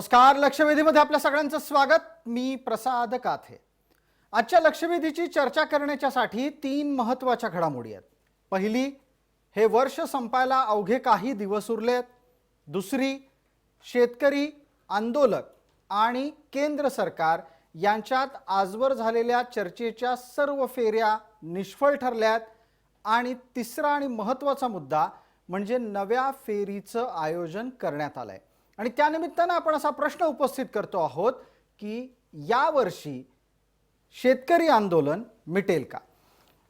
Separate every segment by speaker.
Speaker 1: नमस्कार. लक्षवेधीमध्ये आपल्या सगळ्यांचं स्वागत. मी प्रसाद काथे. आजच्या लक्षवेधीची चर्चा करण्यासाठी तीन महत्त्वाच्या घडामोडी आहेत. पहिली, हे वर्ष संपायला अवघे काही दिवस उरलेत. दुसरी, शेतकरी, आंदोलक आणि केंद्र सरकार यांच्यात आजवर झालेल्या चर्चेच्या सर्व फेऱ्या निष्फळ ठरल्यात. आणि तिसरा आणि महत्त्वाचा मुद्दा म्हणजे नव्या फेरीचं आयोजन करण्यात आलंय. आणि त्यानिमित्तानं आपण असा प्रश्न उपस्थित करतो आहोत की यावर्षी शेतकरी आंदोलन मिटेल का?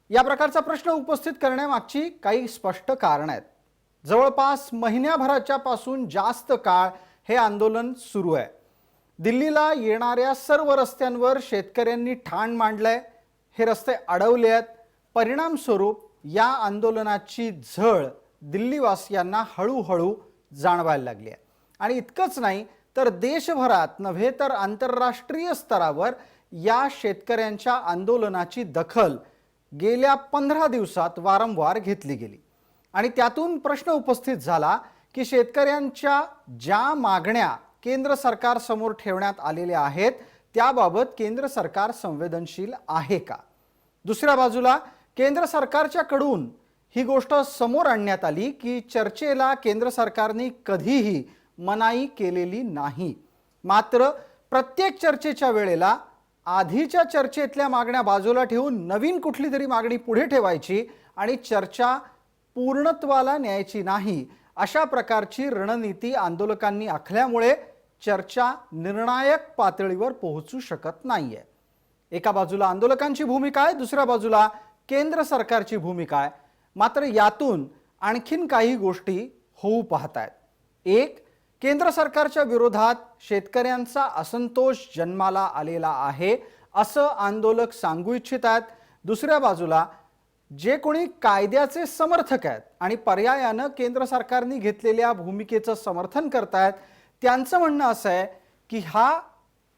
Speaker 1: या प्रकारचा प्रश्न उपस्थित करण्यामागची काही स्पष्ट कारणं आहेत. जवळपास महिन्याभराच्या पासून जास्त काळ हे आंदोलन सुरू आहे. दिल्लीला येणाऱ्या सर्व रस्त्यांवर शेतकऱ्यांनी ठाण मांडलंय. हे रस्ते अडवले आहेत. परिणाम स्वरूप या आंदोलनाची झळ दिल्लीवासियांना हळूहळू जाणवायला लागली आहे. आणि इतकंच नाही तर देशभरात नव्हे तर आंतरराष्ट्रीय स्तरावर या शेतकऱ्यांच्या आंदोलनाची दखल गेल्या 15 दिवसात वारंवार घेतली गेली. आणि त्यातून प्रश्न उपस्थित झाला की शेतकऱ्यांच्या ज्या मागण्या केंद्र सरकार समोर ठेवण्यात आलेल्या आहेत त्याबाबत केंद्र सरकार संवेदनशील आहे का? दुसऱ्या बाजूला केंद्र सरकारच्याकडून ही गोष्ट समोर आणण्यात आली की चर्चेला केंद्र सरकारने कधीही मनाई केलेली नाही. मात्र प्रत्येक चर्चेच्या वेळेला आधीच्या चर्चेतल्या मागण्या बाजूला ठेवून नवीन कुठली तरी मागणी पुढे ठेवायची आणि चर्चा पूर्णत्वाला न्यायची नाही, अशा प्रकारची रणनीती आंदोलकांनी आखल्यामुळे चर्चा निर्णायक पातळीवर पोहोचू शकत नाहीये. एका बाजूला आंदोलकांची भूमिका आहे, दुसऱ्या बाजूला केंद्र सरकारची भूमिका आहे. मात्र यातून आणखीन काही गोष्टी होऊ पाहतायत. एक, केंद्र सरकारच्या विरोधात शेतकऱ्यांचा असंतोष जन्माला आलेला आहे असं आंदोलक सांगू इच्छित आहेत. दुसऱ्या बाजूला जे कोणी कायद्याचे समर्थक आहेत आणि पर्यायानं केंद्र सरकारने घेतलेल्या भूमिकेचं समर्थन करतायत त्यांचं म्हणणं असं आहे की हा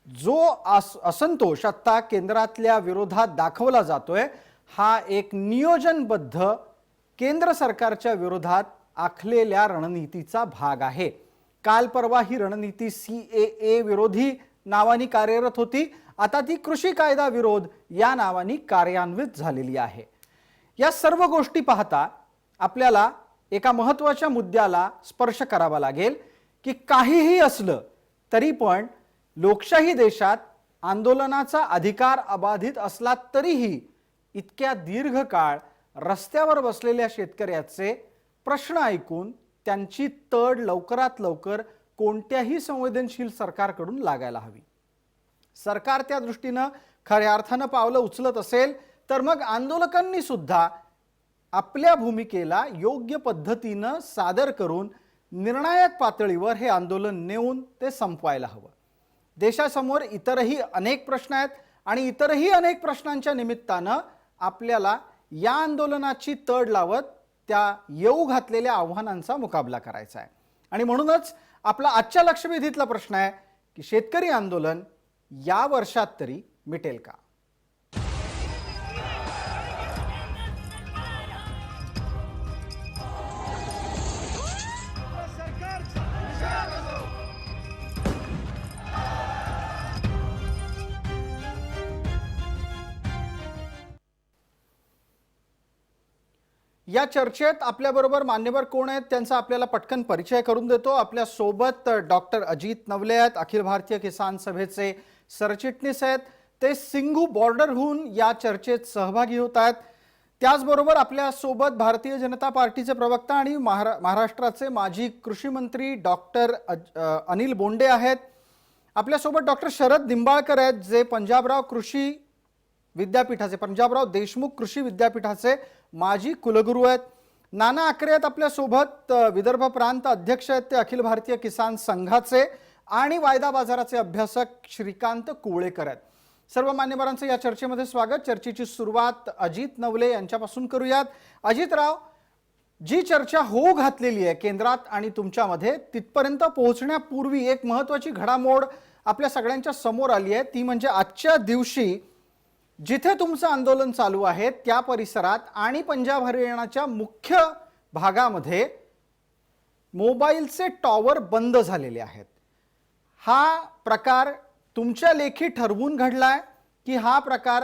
Speaker 1: जो असंतोष आता केंद्रातल्या विरोधात दाखवला जातोय हा एक नियोजनबद्ध केंद्र सरकारच्या विरोधात आखलेल्या रणनीतीचा भाग आहे. काल परवा ही रणनीती CAA विरोधी नावानी कार्यरत होती. आता ती कृषी कायदा विरोध या नावानी कार्यान्वित झालेली आहे. या सर्व गोष्टी पाहता आपल्याला एका महत्त्वाच्या मुद्द्याला स्पर्श करावा लागेल की काहीही असलं तरी पण लोकशाही देशात आंदोलनाचा अधिकार अबाधित असला तरीही इतक्या दीर्घ काळ रस्त्यावर बसलेल्या शेतकऱ्याचे प्रश्न ऐकून त्यांची तड लवकरात लवकर कोणत्याही संवेदनशील सरकारकडून लागायला हवी. सरकार त्या दृष्टीनं खऱ्या अर्थानं पावलं उचलत असेल तर मग आंदोलकांनी सुद्धा आपल्या भूमिकेला योग्य पद्धतीनं सादर करून निर्णायक पातळीवर हे आंदोलन नेऊन ते संपवायला हवं. देशासमोर इतरही अनेक प्रश्न आहेत आणि इतरही अनेक प्रश्नांच्या निमित्तानं आपल्याला या आंदोलनाची तड लावत त्या येऊ घातलेल्या आव्हानांचा मुकाबला करायचा आहे. आणि म्हणूनच आपला आजच्या लक्षवेधीतला प्रश्न आहे की शेतकरी आंदोलन या वर्षात तरी मिटेल का? या चर्चेत आपल्याबरोबर मान्यवर कोण आहेत त्यांचा आपल्याला पटकन परिचय करून देतो. आपल्या सोबत डॉक्टर अजित नवले आहेत, अखिल भारतीय किसान सभेचे सरचिटणीस आहेत. ते सिंघू बॉर्डरहून या चर्चेत सहभागी होत आहेत. त्याचबरोबर आपल्या सोबत भारतीय जनता पार्टीचे प्रवक्ता आणि महाराष्ट्राचे माजी कृषी मंत्री डॉक्टर अनिल बोंडे आहेत. आपल्यासोबत डॉक्टर शरद निंबाळकर आहेत जे पंजाबराव देशमुख कृषी विद्यापीठाचे माजी कुलगुरू आहेत. नाना आकरे आहेत आपल्यासोबत, विदर्भ प्रांत अध्यक्ष आहेत ते अखिल भारतीय किसान संघाचे. आणि वायदा बाजाराचे अभ्यासक श्रीकांत कुवळेकर आहेत. सर्व मान्यवरांचं या चर्चेमध्ये स्वागत. चर्चेची सुरुवात अजित नवले यांच्यापासून करूयात. अजितराव, जी चर्चा होऊ घातलेली आहे केंद्रात आणि तुमच्यामध्ये तिथपर्यंत पोहोचण्यापूर्वी एक महत्त्वाची घडामोड आपल्या सगळ्यांच्या समोर आली आहे. ती म्हणजे आजच्या दिवशी जिथे तुमचं आंदोलन चालू आहे त्या परिसरात आणि पंजाब हरियाणाच्या मुख्य भागामध्ये मोबाईलचे टॉवर बंद झालेले आहेत. हा प्रकार तुमच्या लेखी ठरवून घडलाय की हा प्रकार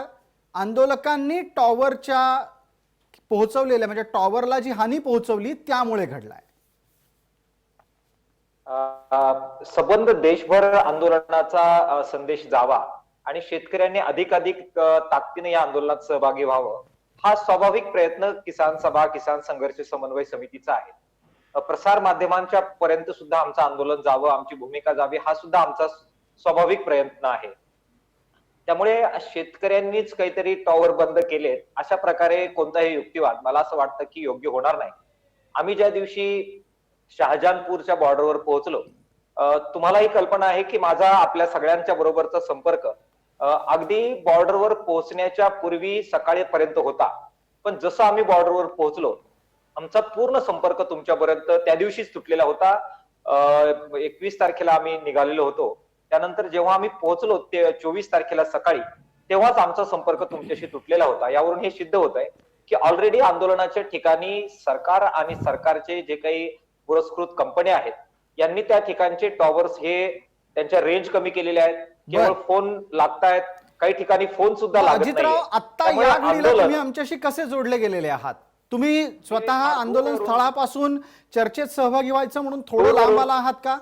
Speaker 1: आंदोलकांनी टॉवरच्या पोहोचवलेल्या म्हणजे टॉवरला जी हानी पोहोचवली त्यामुळे घडलाय?
Speaker 2: संबंध देशभर आंदोलनाचा संदेश जावा आणि शेतकऱ्यांनी अधिकाधिक ताकदीने या आंदोलनात सहभागी व्हावं, हा स्वाभाविक प्रयत्न किसान सभा, किसान संघर्ष समन्वय समितीचा आहे. प्रसार माध्यमांच्या पर्यंत सुद्धा आमचं आंदोलन जावं, आमची भूमिका जावी, हा सुद्धा आमचा स्वाभाविक प्रयत्न आहे. त्यामुळे शेतकऱ्यांनीच काहीतरी टॉवर बंद केलेत अशा प्रकारे कोणताही युक्तिवाद मला असं वाटतं की योग्य होणार नाही. आम्ही ज्या दिवशी शहाजहानपूरच्या बॉर्डरवर पोहोचलो, तुम्हालाही कल्पना आहे की माझा आपल्या सगळ्यांच्या बरोबरचा संपर्क अगदी बॉर्डरवर पोहोचण्याच्या पूर्वी सकाळीपर्यंत होता. पण जसं आम्ही बॉर्डरवर पोहोचलो, आमचा पूर्ण संपर्क तुमच्यापर्यंत त्या दिवशीच तुटलेला होता. 21 तारखेला आम्ही निघालेलो होतो. त्यानंतर जेव्हा आम्ही पोहोचलो ते 24 तारखेला सकाळी, तेव्हाच आमचा संपर्क तुमच्याशी तुटलेला होता. यावरून हे सिद्ध होत आहे की ऑलरेडी आंदोलनाच्या ठिकाणी सरकार आणि सरकारचे जे काही पुरस्कृत कंपन्या आहेत यांनी त्या ठिकाणचे टॉवर्स हे त्यांच्या रेंज कमी केलेले आहेत. केवळ फोन लागतायत, काही ठिकाणी फोन सुद्धा लागत नाही.
Speaker 1: अजितराव, आता या घडीला तुम्ही आमच्याशी कसे जोडले गेलेले आहात? तुम्ही स्वतः आंदोलन स्थळापासून चर्चेत सहभागी व्हायचं म्हणून थोडं लांब आला आहात का?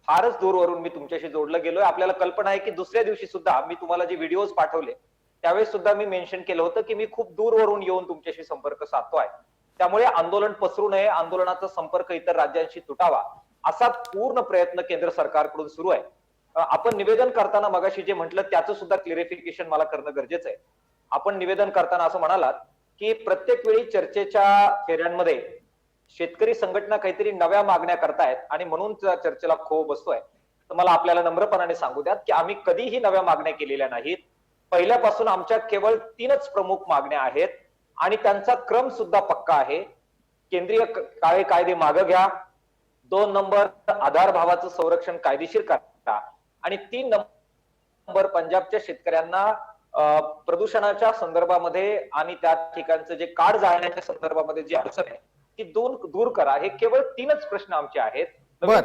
Speaker 2: फारच दूरवरून मी तुमच्याशी जोडलं गेलोय. आपल्याला कल्पना आहे की दुसऱ्या दिवशी सुद्धा मी तुम्हाला जे व्हिडिओज पाठवले त्यावेळेस सुद्धा मी मेन्शन केलं होतं की मी खूप दूरवरून येऊन तुमच्याशी संपर्क साधतोय. त्यामुळे आंदोलन पसरू नये, आंदोलनाचा संपर्क इतर राज्यांशी तुटावा, असा पूर्ण प्रयत्न केंद्र सरकारकडून सुरू आहे. आपण निवेदन करताना मगाशी जे म्हटलं त्याचं सुद्धा क्लिअरिफिकेशन मला करणं गरजेचं आहे. आपण निवेदन करताना असं म्हणालात की प्रत्येक वेळी चर्चेच्या फेऱ्यांमध्ये शेतकरी संघटना काहीतरी नव्या मागण्या करतायत आणि म्हणून चर्चेला खो बसतोय. तर मला आपल्याला नम्रपणाने सांगू द्यात की आम्ही कधीही नव्या मागण्या केलेल्या नाहीत. पहिल्यापासून आमच्या केवळ 3च प्रमुख मागण्या आहेत आणि त्यांचा क्रम सुद्धा पक्का आहे. केंद्रीय काळे कायदे मागे घ्या, 2 नंबर आधार भावाचं संरक्षण कायदेशीर करा आणि 3 नंबर पंजाबच्या शेतकऱ्यांना प्रदूषणाच्या संदर्भामध्ये आणि त्या ठिकाणचं जे काढ जाळण्याच्या संदर्भामध्ये जी अडचण आहे ती दूर करा. हे केवळ 3च प्रश्न आमचे आहेत,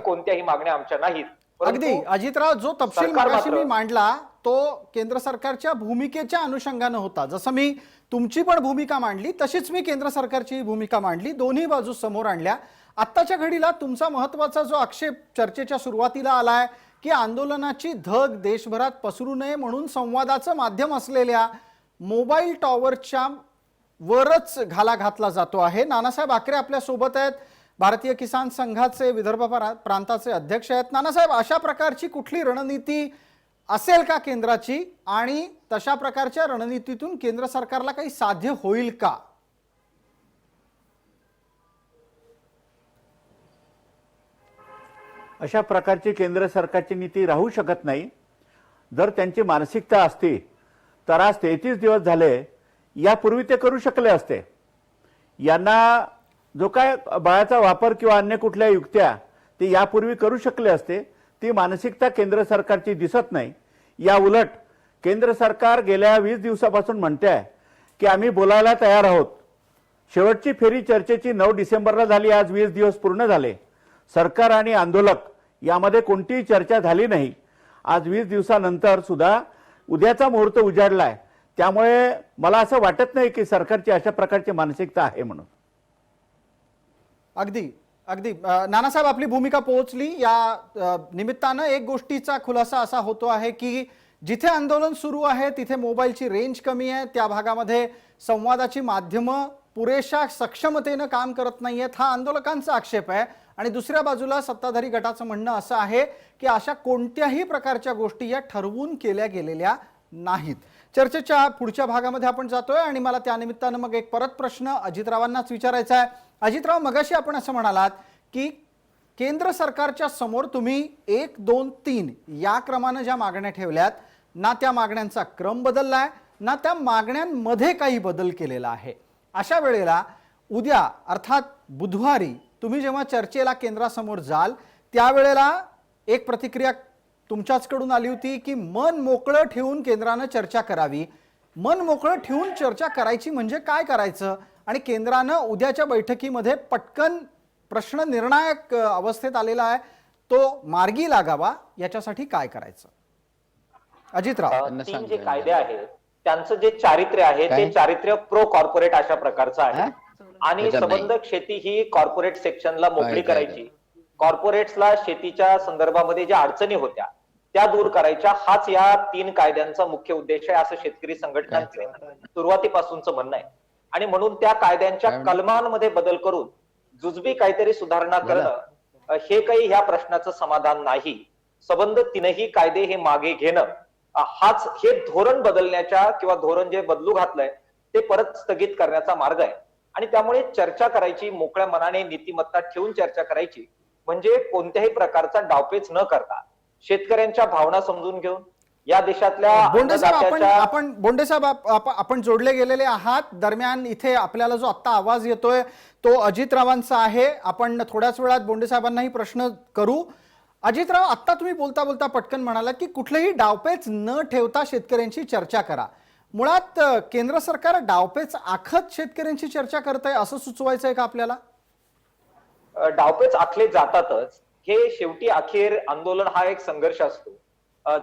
Speaker 2: कोणत्याही मागण्या आमच्या नाहीत.
Speaker 1: अगदी अजितराव, जो तपशील मगाशी मी मांडला तो केंद्र सरकारच्या भूमिकेच्या अनुषंगाने होता. जसं मी तुमची पण भूमिका मांडली तशीच मी केंद्र सरकारची भूमिका मांडली, दोन्ही बाजू समोर आणल्या. आत्ताच्या घडीला तुमचा महत्वाचा जो आक्षेप चर्चेच्या सुरुवातीला आलाय की आंदोलनाची धग देशभरात पसरू नये म्हणून संवादाचं माध्यम असलेल्या मोबाईल टॉवरच्या वरच घाला घातला जातो आहे. नानासाहेब आकरे आपल्या सोबत आहेत, भारतीय किसान संघाचे विदर्भ प्रांताचे अध्यक्ष आहेत. नानासाहेब, अशा प्रकारची कुठली रणनीती असेल का केंद्राची आणि तशा प्रकारच्या रणनीतीतून केंद्र सरकारला काही साध्य होईल का?
Speaker 3: अशा प्रकारची केंद्र सरकारची नीती राहू शकत नाही. जर त्यांची मानसिकता असती तर आज 33 दिवस झाले यापूर्वी ते करू शकले असते. यांना जो काय बळाचा वापर किंवा अन्य कुठल्या युक्त्या ते यापूर्वी करू शकले असते, ती मानसिकता केंद्र सरकारची दिसत नाही. या उलट केंद्र सरकार गेल्या 20 दिवसापासून म्हणते आहे की आम्ही बोलायला तयार आहोत. शेवटची फेरी चर्चेची 9 डिसेंबरला झाली, आज 20 दिवस पूर्ण झाले. सरकार आणि आंदोलक यामध्ये कोणतीही चर्चा झाली नाही. आज 20 दिवसानंतर सुद्धा उद्याचा मुहूर्त उजाडलाय. त्यामुळे मला असं वाटत नाही की सरकारची अशा प्रकारची मानसिकता आहे म्हणून.
Speaker 1: अगदी अगदी नानासाहेब, आपली भूमिका पोहोचली. या निमित्तानं एक गोष्टीचा खुलासा असा होतो आहे की जिथे आंदोलन सुरू आहे तिथे मोबाईलची रेंज कमी आहे, त्या भागामध्ये संवादाची माध्यमं पुरेशा सक्षमतेनं काम करत नाहीयेत, हा आंदोलकांचा आक्षेप आहे. आणि दुसऱ्या बाजूला सत्ताधारी गटाचं म्हणणं असं आहे की अशा कोणत्याही प्रकारच्या गोष्टी या ठरवून केल्या गेलेल्या नाहीत. चर्चेच्या पुढच्या भागामध्ये आपण जातोय आणि मला त्यानिमित्तानं मग एक परत प्रश्न अजितरावांनाच विचारायचा आहे. अजितराव, मगाशी आपण असं म्हणालात की केंद्र सरकारच्या समोर तुम्ही 1, 2, 3 या क्रमानं ज्या मागण्या ठेवल्यात ना त्या मागण्यांचा क्रम बदललाय ना त्या मागण्यांमध्ये काही बदल केलेला आहे. अशा वेळेला उद्या अर्थात बुधवारी तुम्ही जेव्हा चर्चेला केंद्रासमोर जाल त्यावेळेला एक प्रतिक्रिया तुमच्याचकडून आली होती की मन मोकळं ठेवून केंद्रानं चर्चा करावी. मन मोकळं ठेवून चर्चा करायची म्हणजे काय करायचं आणि केंद्रानं उद्याच्या बैठकीमध्ये पटकन प्रश्न निर्णायक अवस्थेत आलेला आहे तो मार्गी लागावा याच्यासाठी काय करायचं? अजितराव.
Speaker 2: तीन जे कायदे आहेत त्यांचं जे चारित्र्य आहे ते चारित्र्य प्रो कॉर्पोरेट अशा प्रकारचं आहे आणि संबंध शेती ही कॉर्पोरेट सेक्शनला मोकळी करायची, कॉर्पोरेट्सला शेतीच्या संदर्भामध्ये ज्या अडचणी होत्या त्या दूर करायच्या, हाच या तीन कायद्यांचा मुख्य उद्देश आहे असं शेतकरी संघटनांचे सुरुवातीपासूनच म्हणणं आहे. आणि म्हणून त्या कायद्यांच्या कलमांमध्ये बदल करून जुजबी काहीतरी सुधारणा करणं हे काही ह्या प्रश्नाचं समाधान नाही. संबंध तीनही कायदे हे मागे घेणं हाच हे धोरण बदलण्याच्या किंवा धोरण जे बदलू घातलंय ते परत स्थगित करण्याचा मार्ग आहे. आणि त्यामुळे चर्चा करायची, मोकळ्या मनाने नीतिमत्ता ठेवून चर्चा करायची, म्हणजे कोणत्याही प्रकारचा डावपेच न करता शेतकऱ्यांच्या भावना समजून घेऊन या देशातल्या
Speaker 1: बोंडे साहेब आपण जोडले गेलेले आहात. दरम्यान इथे आपल्याला जो आता आवाज येतोय तो अजितरावांचा आहे. आपण थोड्याच वेळात बोंडे साहेबांनाही प्रश्न करू. अजितराव, आता तुम्ही बोलता बोलता पटकन म्हणाला की कुठलेही डावपेच न ठेवता शेतकऱ्यांची चर्चा करा. मुळात केंद्र सरकार डावपेच आखत शेतकऱ्यांची चर्चा करतंय असं सुचवायचंय का आपल्याला?
Speaker 2: डावपेच आखले जातातच. हे शेवटी अखेर आंदोलन हा एक संघर्ष असतो.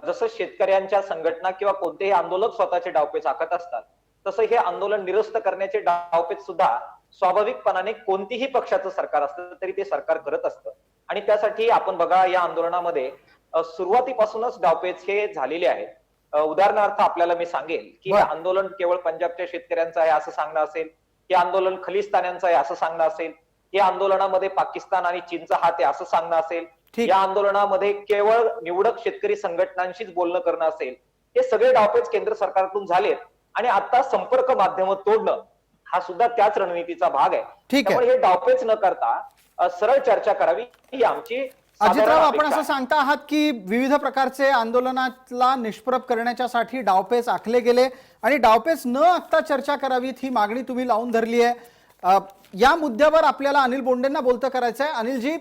Speaker 2: जसं शेतकऱ्यांच्या संघटना किंवा कोणतेही आंदोलक स्वतःचे डावपेच आखत असतात, तसं हे आंदोलन निरस्त करण्याचे डावपेच सुद्धा स्वाभाविकपणाने कोणतीही पक्षाचं सरकार असतं तरी ते सरकार करत असतं. आणि त्यासाठी आपण बघा, या आंदोलनामध्ये सुरुवातीपासूनच डावपेच हे झालेले आहेत. उदाहरणार्थ आपल्याला मी सांगेल की हे आंदोलन केवळ पंजाबच्या शेतकऱ्यांचं आहे असं सांगणं असेल, हे आंदोलन खलिस्तान्यांचं आहे असं सांगणं असेल, हे आंदोलनामध्ये पाकिस्तान आणि चीनचा हात आहे असं सांगणं असेल, या आंदोलनामध्ये केवळ निवडक शेतकरी संघटनांशीच बोलणं करणं असेल, हे सगळे डावपेच केंद्र सरकारकडून झालेत. आणि आता संपर्क माध्यम तोडणं हा सुद्धा त्याच रणनीतीचा भाग आहे. त्यामुळे हे डावपेच न करता सरळ चर्चा करावी ही आमची.
Speaker 1: अजितराव, आपण असं सांगता आहात की विविध प्रकारचे आंदोलनाला निष्प्रभ करण्याच्यासाठी डावपेच आखले गेले आणि डावपेच न आखता चर्चा करावीत ही मागणी तुम्ही लावून धरली आहे. या मुद्द्यावर आपल्याला अनिल बोंडेंना बोलतं करायचं आहे. अनिलजी,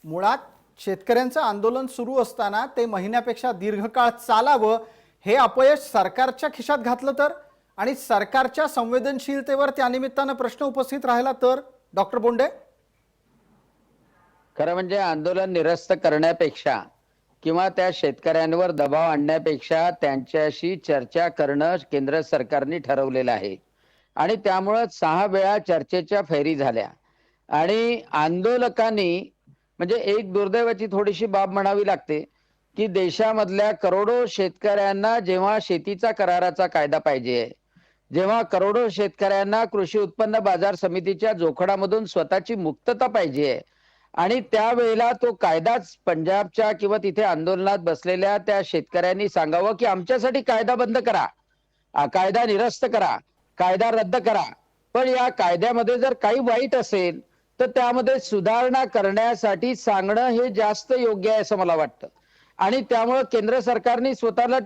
Speaker 1: मुळात शेतकऱ्यांचं आंदोलन सुरू असताना ते महिन्यापेक्षा दीर्घकाळ चालावं हे अपयश सरकारच्या खिशात घातलं तर, आणि सरकारच्या संवेदनशीलतेवर त्यानिमित्तानं प्रश्न उपस्थित राहिला तर, डॉक्टर बोंडे?
Speaker 4: खरं म्हणजे आंदोलन निरस्त करण्यापेक्षा किंवा त्या शेतकऱ्यांवर दबाव आणण्यापेक्षा त्यांच्याशी चर्चा करणं केंद्र सरकारने ठरवलेलं आहे. आणि त्यामुळं 6 वेळा चर्चेच्या फेरी झाल्या. आणि आंदोलकांनी म्हणजे एक दुर्दैवाची थोडीशी बाब म्हणावी लागते की देशामधल्या करोडो शेतकऱ्यांना जेव्हा शेतीचा कराराचा कायदा पाहिजे, जेव्हा करोडो शेतकऱ्यांना कृषी उत्पन्न बाजार समितीच्या जोखडामधून स्वतःची मुक्तता पाहिजे, आणि त्यावेळेला तो कायदाच पंजाबच्या किंवा तिथे आंदोलनात बसलेल्या त्या शेतकऱ्यांनी सांगावं की आमच्यासाठी कायदा बंद करा, कायदा निरस्त करा, कायदा रद्द करा. पण या कायद्यामध्ये जर काही वाईट असेल तर त्यामध्ये सुधारणा करण्यासाठी सांगणं हे जास्त योग्य आहे असं मला वाटतं. आणि त्यामुळे केंद्र सरकारने स्वतःला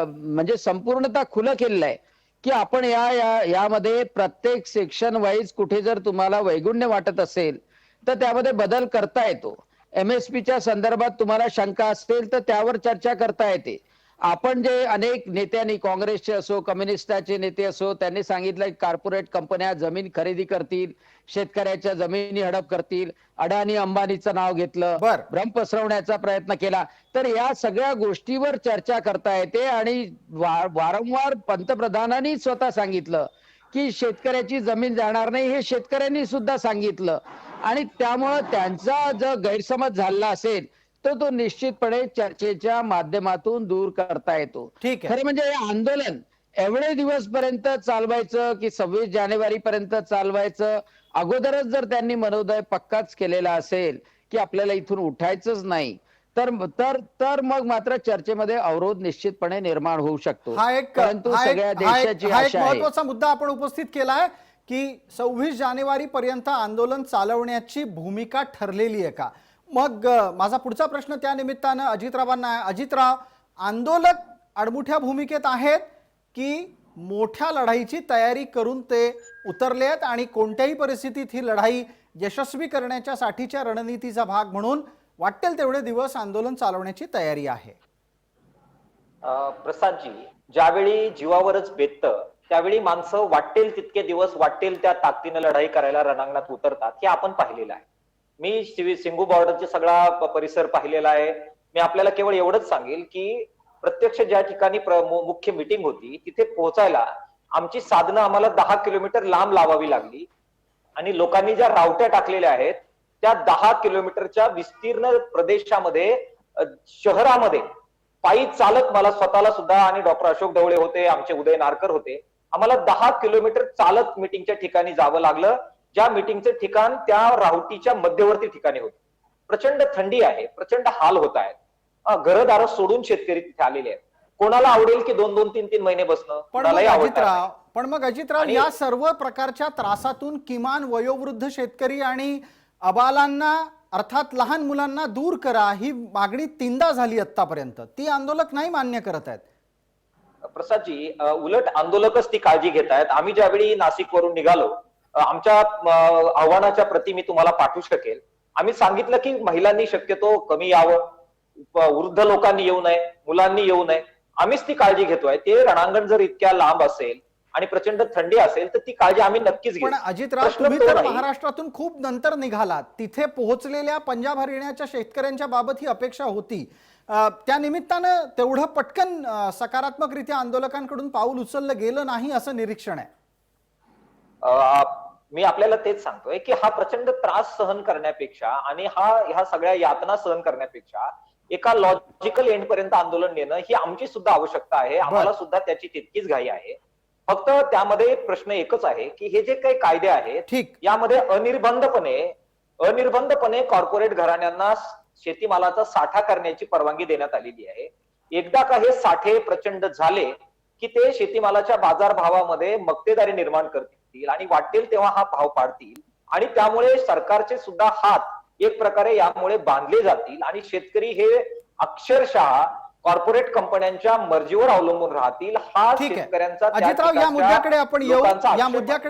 Speaker 4: म्हणजे संपूर्णतः खुलं केलेलं आहे की आपण यामध्ये प्रत्येक सेक्शन वाईज कुठे जर तुम्हाला वैगुण्य वाटत असेल तर त्यामध्ये बदल करता येतो. MSPच्या संदर्भात तुम्हाला शंका असेल तर त्यावर चर्चा करता येते. आपण जे अनेक नेत्यांनी, काँग्रेसचे असो, कम्युनिस्टाचे नेते असो, त्यांनी सांगितलं की कॉर्पोरेट कंपन्या जमीन खरेदी करतील, शेतकऱ्याच्या जमिनी हडप करतील, अडाणी अंबानीचं नाव घेतलं, भ्रम पसरवण्याचा प्रयत्न केला. तर या सगळ्या गोष्टीवर चर्चा करता येते. आणि वारंवार पंतप्रधानांनी स्वतः सांगितलं की शेतकऱ्याची जमीन जाणार नाही, हे शेतकऱ्यांनी सुद्धा सांगितलं. आणि त्यामुळं त्यांचा जर गैरसमज झाला असेल तर तो निश्चितपणे चर्चेच्या माध्यमातून दूर करता येतो. खरं म्हणजे हे आंदोलन एवढे दिवस पर्यंत चालवायचं की 26 जानेवारी पर्यंत चालवायचं, अगोदरच जर त्यांनी मनोदय पक्काच केलेला असेल की आपल्याला इथून उठायचंच नाही तर मग मात्र चर्चेमध्ये अवरोध निश्चितपणे निर्माण होऊ शकतो. परंतु सगळ्या देशाची
Speaker 1: हा एक महत्त्वाचा मुद्दा आपण उपस्थित केलाय की 26 जानेवारी पर्यंत आंदोलन चालवण्याची भूमिका ठरलेली आहे का? मग माझा पुढचा प्रश्न त्या निमित्तानं अजितरावांना आहे. अजितराव, आंदोलक अडमुठ्या भूमिकेत आहेत की मोठ्या लढाईची तयारी करून ते उतरले आहेत आणि कोणत्याही परिस्थितीत ही लढाई यशस्वी करण्याच्यासाठीच्या रणनीतीचा भाग म्हणून वाटेल तेवढे दिवस आंदोलन चालवण्याची तयारी आहे?
Speaker 2: प्रसादजी, ज्यावेळी जीवावरच बेततं त्यावेळी माणसं वाटेल तितके दिवस वाटेल त्या ताकदीनं लढाई करायला रणांगणात उतरतात, हे आपण पाहिलेलं आहे. मी सिंगू बॉर्डरचा सगळा परिसर पाहिलेला आहे. मी आपल्याला केवळ एवढंच सांगेल की प्रत्यक्ष ज्या ठिकाणी मुख्य मीटिंग होती तिथे पोहोचायला आमची साधनं आम्हाला 10 किलोमीटर लांब लावावी लागली आणि लोकांनी ज्या रावट्या टाकलेल्या आहेत त्या 10 किलोमीटरच्या विस्तीर्ण प्रदेशामध्ये शहरामध्ये पायी चालत मला स्वतःला सुद्धा आणि डॉक्टर अशोक ढवळे होते, आमचे उदय नारकर होते, आम्हाला 10 किलोमीटर चालत मीटिंगच्या ठिकाणी जावं लागलं. ज्या मीटिंगचं ठिकाण त्या राहुटीच्या मध्यवर्ती ठिकाणी होतं. प्रचंड थंडी आहे, प्रचंड हाल होत आहेत. घरदार सोडून शेतकरी तिथे आलेले आहेत. कोणाला आवडेल की 2-2, 3-3 महिने बसणं?
Speaker 1: पण मग अजितराव या सर्व प्रकारच्या त्रासातून किमान वयोवृद्ध शेतकरी आणि अबालांना अर्थात लहान मुलांना दूर करा ही मागणी 3दा झाली आतापर्यंत. ती आंदोलक नाही मान्य करत आहेत.
Speaker 2: प्रसादजी, उलट आंदोलकच ती काळजी घेत आहेत. आम्ही ज्यावेळी नाशिक वरून निघालो, आमच्या आव्हानाच्या प्रती मी तुम्हाला पाठवू शकेल. आम्ही सांगितलं की महिलांनी शक्यतो कमी यावं, वृद्ध लोकांनी येऊ नये, मुलांनी येऊ नये. आम्हीच ती काळजी घेतोय. ते रणांगण जर इतक्या लांब असेल आणि प्रचंड थंडी असेल तर ती काळजी आम्ही नक्कीच घेऊ.
Speaker 1: पण अजितराव, तुम्ही तर महाराष्ट्रातून खूप नंतर निघालात. तिथे पोहोचलेल्या पंजाब हरियाणाच्या शेतकऱ्यांच्या बाबत ही अपेक्षा होती. त्या निमित्तानं तेवढं पटकन सकारात्मकरित्या आंदोलकांकडून पाऊल उचललं गेलं नाही असं निरीक्षण आहे.
Speaker 2: मी आपल्याला तेच सांगतोय की हा प्रचंड त्रास सहन करण्यापेक्षा आणि ह्या सगळ्या यातना सहन करण्यापेक्षा एका लॉजिकल एंड पर्यंत आंदोलन नेणं ही आमची सुद्धा आवश्यकता आहे. आम्हाला सुद्धा त्याची तितकीच घाई आहे. फक्त त्यामध्ये प्रश्न एकच आहे की हे जे काही कायदे आहेत यामध्ये अनिर्बंधपणे कॉर्पोरेट घराण्यांना शेतीमालाचा साठा करण्याची परवानगी देण्यात आलेली आहे. एकदा का हे साठे प्रचंड झाले की ते शेतीमालाच्या बाजारभावामध्ये मक्तेदारी निर्माण करतील आणि वाटेल तेव्हा हा भाव पाडतील आणि त्यामुळे सरकारचे सुद्धा हात एक प्रकारे यामुळे बांधले जातील आणि शेतकरी हे अक्षरशः कॉर्पोरेट कंपन्यांच्या मर्जीवर अवलंबून राहतील. हा शेतकऱ्यांचा
Speaker 1: अजितराव, या मुद्द्याकडे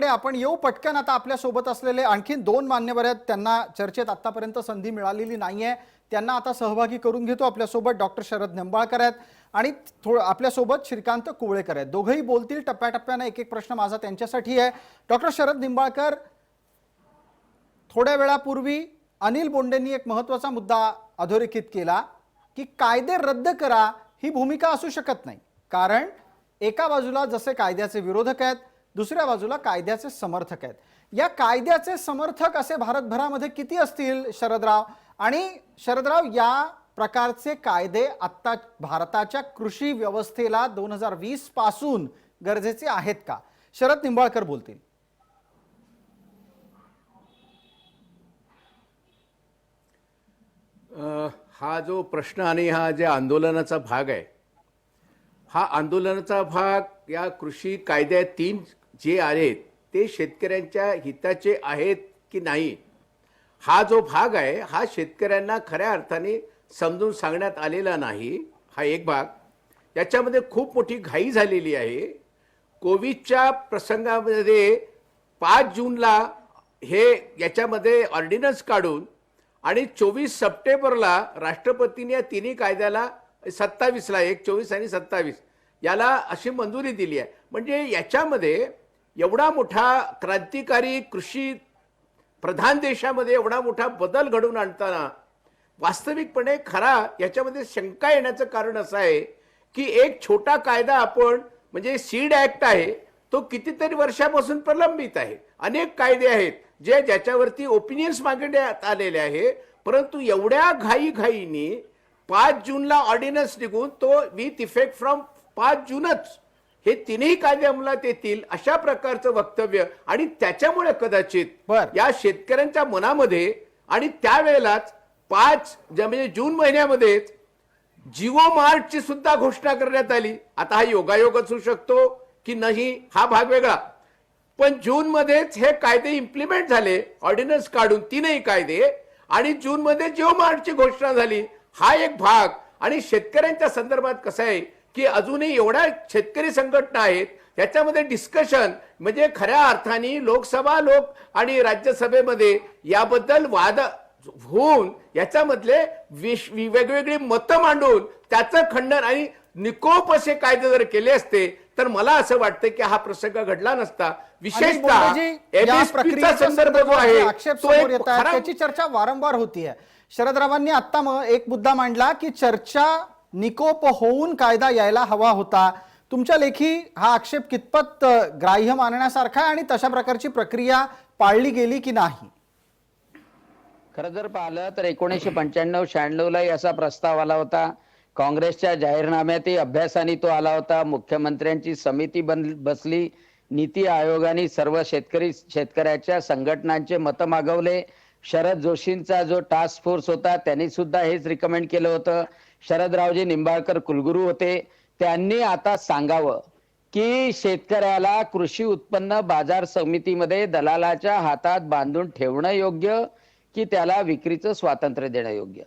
Speaker 1: आपण येऊ पटकन. आता आपल्या सोबत असलेले आणखी 2 मान्यवर आहेत, त्यांना चर्चेत आतापर्यंत संधी मिळालेली नाहीये, त्यांना आता सहभागी करून घेतो. आपल्यासोबत डॉक्टर शरद निंबाळकर आहेत आणि आपल्यासोबत श्रीकांत कुवळेकर आहेत. दोघंही बोलतील टप्प्याटप्प्याने. एक एक प्रश्न माझा त्यांच्यासाठी आहे. डॉक्टर शरद निंबाळकर, थोड्या वेळापूर्वी अनिल बोंडेंनी एक महत्वाचा मुद्दा अधोरेखित केला की कायदे रद्द करा ही भूमिका असू शकत नाही. कारण एका बाजूला जसे कायद्याचे विरोधक आहेत, दुसऱ्या बाजूला कायद्याचे समर्थक आहेत. या कायद्याचे समर्थक असे भारतभरामध्ये किती असतील शरदराव? आणि शरदराव, या प्रकारचे कायदे आता भारताच्या कृषी व्यवस्थेला 2020 पासून गरजेचे आहेत का? शरद निंबाळकर बोलतील.
Speaker 5: हा जो प्रश्न आणि हा जे आंदोलनाचा भाग आहे, हा आंदोलनाचा भाग या कृषी कायद्यात 3 जे आहेत ते शेतकऱ्यांच्या हिताचे आहेत की नाही, हा जो भाग आहे हा शेतकऱ्यांना खऱ्या अर्थाने समजून सांगण्यात आलेला नाही. हा एक भाग. याच्यामध्ये खूप मोठी घाई झालेली आहे. कोविडच्या प्रसंगामध्ये 5 जूनला हे याच्यामध्ये ऑर्डिनन्स काढून आणि 24 सप्टेंबरला राष्ट्रपतींनी या तिन्ही कायद्याला 27ला 1, 24 आणि 27 याला अशी मंजुरी दिली आहे. म्हणजे याच्यामध्ये एवढा मोठा क्रांतिकारी कृषी प्रधान देशामध्ये एवढा मोठा बदल घडवून आणताना वास्तविकपणे खरा याच्यामध्ये शंका येण्याचं कारण असं आहे की एक छोटा कायदा आपण म्हणजे सीड ऍक्ट आहे तो कितीतरी वर्षापासून प्रलंबित आहे. अनेक कायदे आहेत जे ज्याच्यावरती ओपिनियन्स मागण्यात आलेले आहे, परंतु एवढ्या घाईघाईनी 5 जूनला ऑर्डिनन्स निघून तो विथ इफेक्ट फ्रॉम 5 जूनच हे तिन्ही कायदे अंमलात येतील अशा प्रकारचं वक्तव्य आणि त्याच्यामुळे कदाचित या शेतकऱ्यांच्या मनामध्ये आणि त्यावेळेलाच 5 म्हणजे जून महिन्यामध्येच जिओ मार्टची सुद्धा घोषणा करण्यात आली. आता हा योगायोग असू शकतो की नाही हा भाग वेगळा, पण जून मध्येच हे कायदे इम्प्लिमेंट झाले, ऑर्डिनन्स काढून 3ही कायदे, आणि जून मध्ये जिओ मार्टची घोषणा झाली. हा एक भाग. आणि शेतकऱ्यांच्या संदर्भात कसं आहे की अजूनही एवढ्या शेतकरी संघटना आहेत त्याच्यामध्ये डिस्कशन म्हणजे खऱ्या अर्थाने लोकसभा आणि राज्यसभेमध्ये याबद्दल वाद होऊन याच्यामधले वेगवेगळी मतं मांडून त्याचं खंडन आणि निकोप असे कायदे जर केले असते तर मला असं वाटतं की हा प्रसंग घडला नसता.
Speaker 1: अनिल
Speaker 5: विशेषतः
Speaker 1: बोंडेजी, या
Speaker 5: MSP चा
Speaker 1: प्रक्रियेच्या
Speaker 5: संदर्भ जो
Speaker 1: संदर्भात
Speaker 5: आहे
Speaker 1: जे आक्षेप
Speaker 5: तो
Speaker 1: समोर
Speaker 5: एक
Speaker 1: येत आहेत
Speaker 5: खरा
Speaker 1: त्याची चर्चा वारंवार होतीये. शरदरावांनी आता एक मुद्दा मांडला की चर्चा निकोप होऊन कायदा यायला हवा होता. तुमच्या लेखी हा आक्षेप कितपत ग्राह्य मानण्यासारखा आहे आणि तशा प्रकारची प्रक्रिया पाळली गेली की नाही?
Speaker 4: खरं जर पाहिलं तर 1995-96 लाही असा प्रस्ताव आला होता. काँग्रेसच्या जाहीरनाम्यातही अभ्यासाने तो आला होता. मुख्यमंत्र्यांची समिती बसली. नीती आयोगाने सर्व शेतकऱ्याच्या संघटनांचे मतं मागवले. शरद जोशींचा जो टास्क फोर्स होता त्यांनी सुद्धा हेच रिकमेंड केलं होतं. शरदरावजी निंबाळकर कुलगुरू होते. त्यांनी आता सांगावं की शेतकऱ्याला कृषी उत्पन्न बाजार समितीमध्ये दलालाच्या हातात बांधून ठेवणं योग्य की त्याला विक्रीचं स्वातंत्र्य देणं योग्य.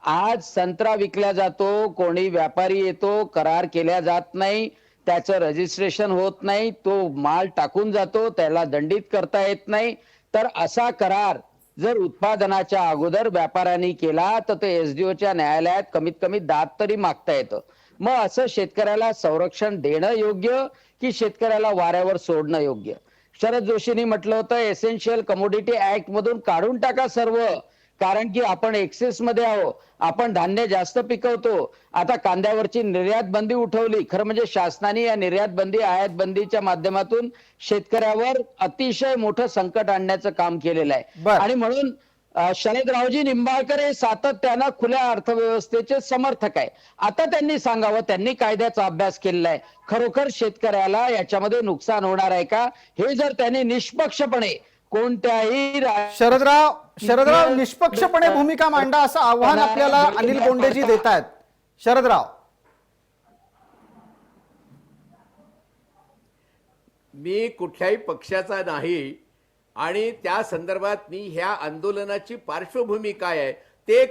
Speaker 4: आज संत्रा विकला जातो, कोणी व्यापारी येतो, करार केल्या जात नाही, त्याचं रजिस्ट्रेशन होत नाही, तो माल टाकून जातो, त्याला दंडित करता येत नाही. तर असा करार जर उत्पादनाच्या अगोदर व्यापाऱ्यांनी केला तर ते SDOच्या न्यायालयात कमीत कमी दाद तरी मागता येतं. मग असं शेतकऱ्याला संरक्षण देणं योग्य की शेतकऱ्याला वाऱ्यावर सोडणं योग्य? शरद जोशींनी म्हटलं होतं एसेन्शियल कमोडिटी ऍक्ट मधून काढून टाका सर्व, कारण की आपण एक्सेस मध्ये आहोत, आपण धान्य जास्त पिकवतो. आता कांद्यावरची निर्यात बंदी उठवली. खरं म्हणजे शासनाने या निर्यात बंदी आयात बंदीच्या माध्यमातून शेतकऱ्यावर अतिशय मोठं संकट आणण्याचं काम केलेलं आहे.
Speaker 1: बरं.
Speaker 4: आणि म्हणून शरदरावजी निंबाळकर हे सातत्यानं खुल्या अर्थव्यवस्थेचे समर्थक आहे. आता त्यांनी सांगावं, त्यांनी कायद्याचा अभ्यास केलेला आहे, खरोखर शेतकऱ्याला याच्यामध्ये नुकसान होणार आहे का हे जर त्यांनी निष्पक्षपणे कोणत्याही
Speaker 1: शरदराव निष्पक्षपणे भूमिका मांडा असं आव्हान आपल्याला अनिल बोंडेजी देत आहेत. शरदराव,
Speaker 5: मी कुठल्याही पक्षाचा नाही आणि त्या संदर्भात मी ह्या आंदोलनाची पार्श्वभूमी काय आहे ते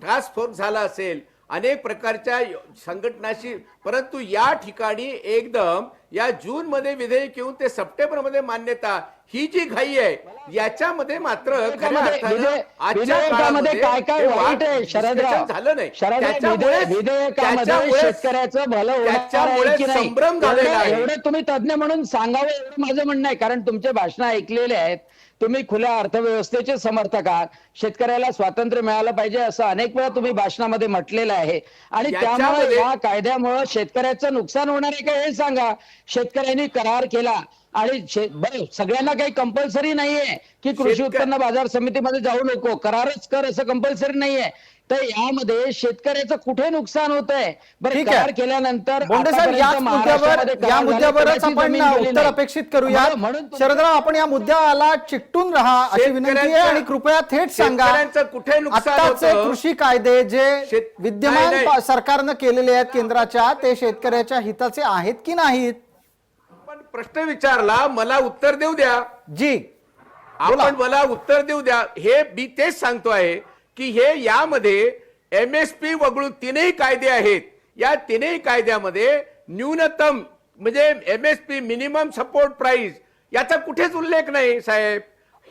Speaker 5: टास्क फोर्स झाला असेल अनेक प्रकारच्या संघटनाशी, परंतु या ठिकाणी एकदम या जून मध्ये विधेयक येऊन ते सप्टेंबर मध्ये मान्यता, ही जी घाई आहे याच्यामध्ये मात्र खऱ्या अर्थानं आजच्या काळामध्ये
Speaker 4: काय काय
Speaker 5: हे
Speaker 4: वाईट आहे
Speaker 5: discussion
Speaker 4: शरदराव?
Speaker 5: झालं नाही.
Speaker 4: विधेयकामध्ये शेतकऱ्याचं भलं होणार आहे की नाही
Speaker 5: संभ्रम झालेला आहे.
Speaker 4: एवढे तुम्ही तज्ञ म्हणून सांगावं एवढं माझं म्हणणं आहे. कारण तुमचे भाषण ऐकलेले आहेत. तुम्ही खुल्या अर्थव्यवस्थेचे समर्थक आहात. शेतकऱ्याला स्वातंत्र्य मिळालं पाहिजे असं अनेक वेळा तुम्ही भाषणामध्ये म्हटलेलं आहे. आणि त्यामुळे या कायद्यामुळे शेतकऱ्याचं नुकसान होणार आहे का हे सांगा. शेतकऱ्यांनी करार केला आणि सगळ्यांना काही कंपल्सरी नाहीये की कृषी उत्पन्न बाजार समितीमध्ये जाऊ नको, करारच कर असं कंपल्सरी नाहीये. तर यामध्ये शेतकऱ्याचं कुठे नुकसान होत आहे? बरं,
Speaker 1: ठीक
Speaker 4: करार
Speaker 1: आहे.
Speaker 4: केल्यानंतर
Speaker 1: बोंडे साहेब, या मुद्द्यावरच आपण उत्तर अपेक्षित करूया. शरदराव, आपण या मुद्द्याला चिकटून राहा अशी विनंती आहे आणि कृपया थेट सांगा,
Speaker 5: कुठे नुकसान
Speaker 1: आत्ताचे
Speaker 5: होतं?
Speaker 1: कृषी कायदे जे विद्यमान
Speaker 5: नाही.
Speaker 1: सरकारनं केलेले आहेत केंद्राच्या, ते शेतकऱ्याच्या हिताचे आहेत की नाहीत?
Speaker 5: पण प्रश्न विचारला, मला उत्तर देऊ द्या.
Speaker 1: जी,
Speaker 5: आपण मला उत्तर देऊ द्या. हे मी तेच सांगतो आहे की हे यामध्ये MSP वगळून तीनही कायदे आहेत. या तीनही कायद्यामध्ये न्यूनतम म्हणजे MSP मिनिमम सपोर्ट प्राइस याचा कुठेच उल्लेख नाही साहेब.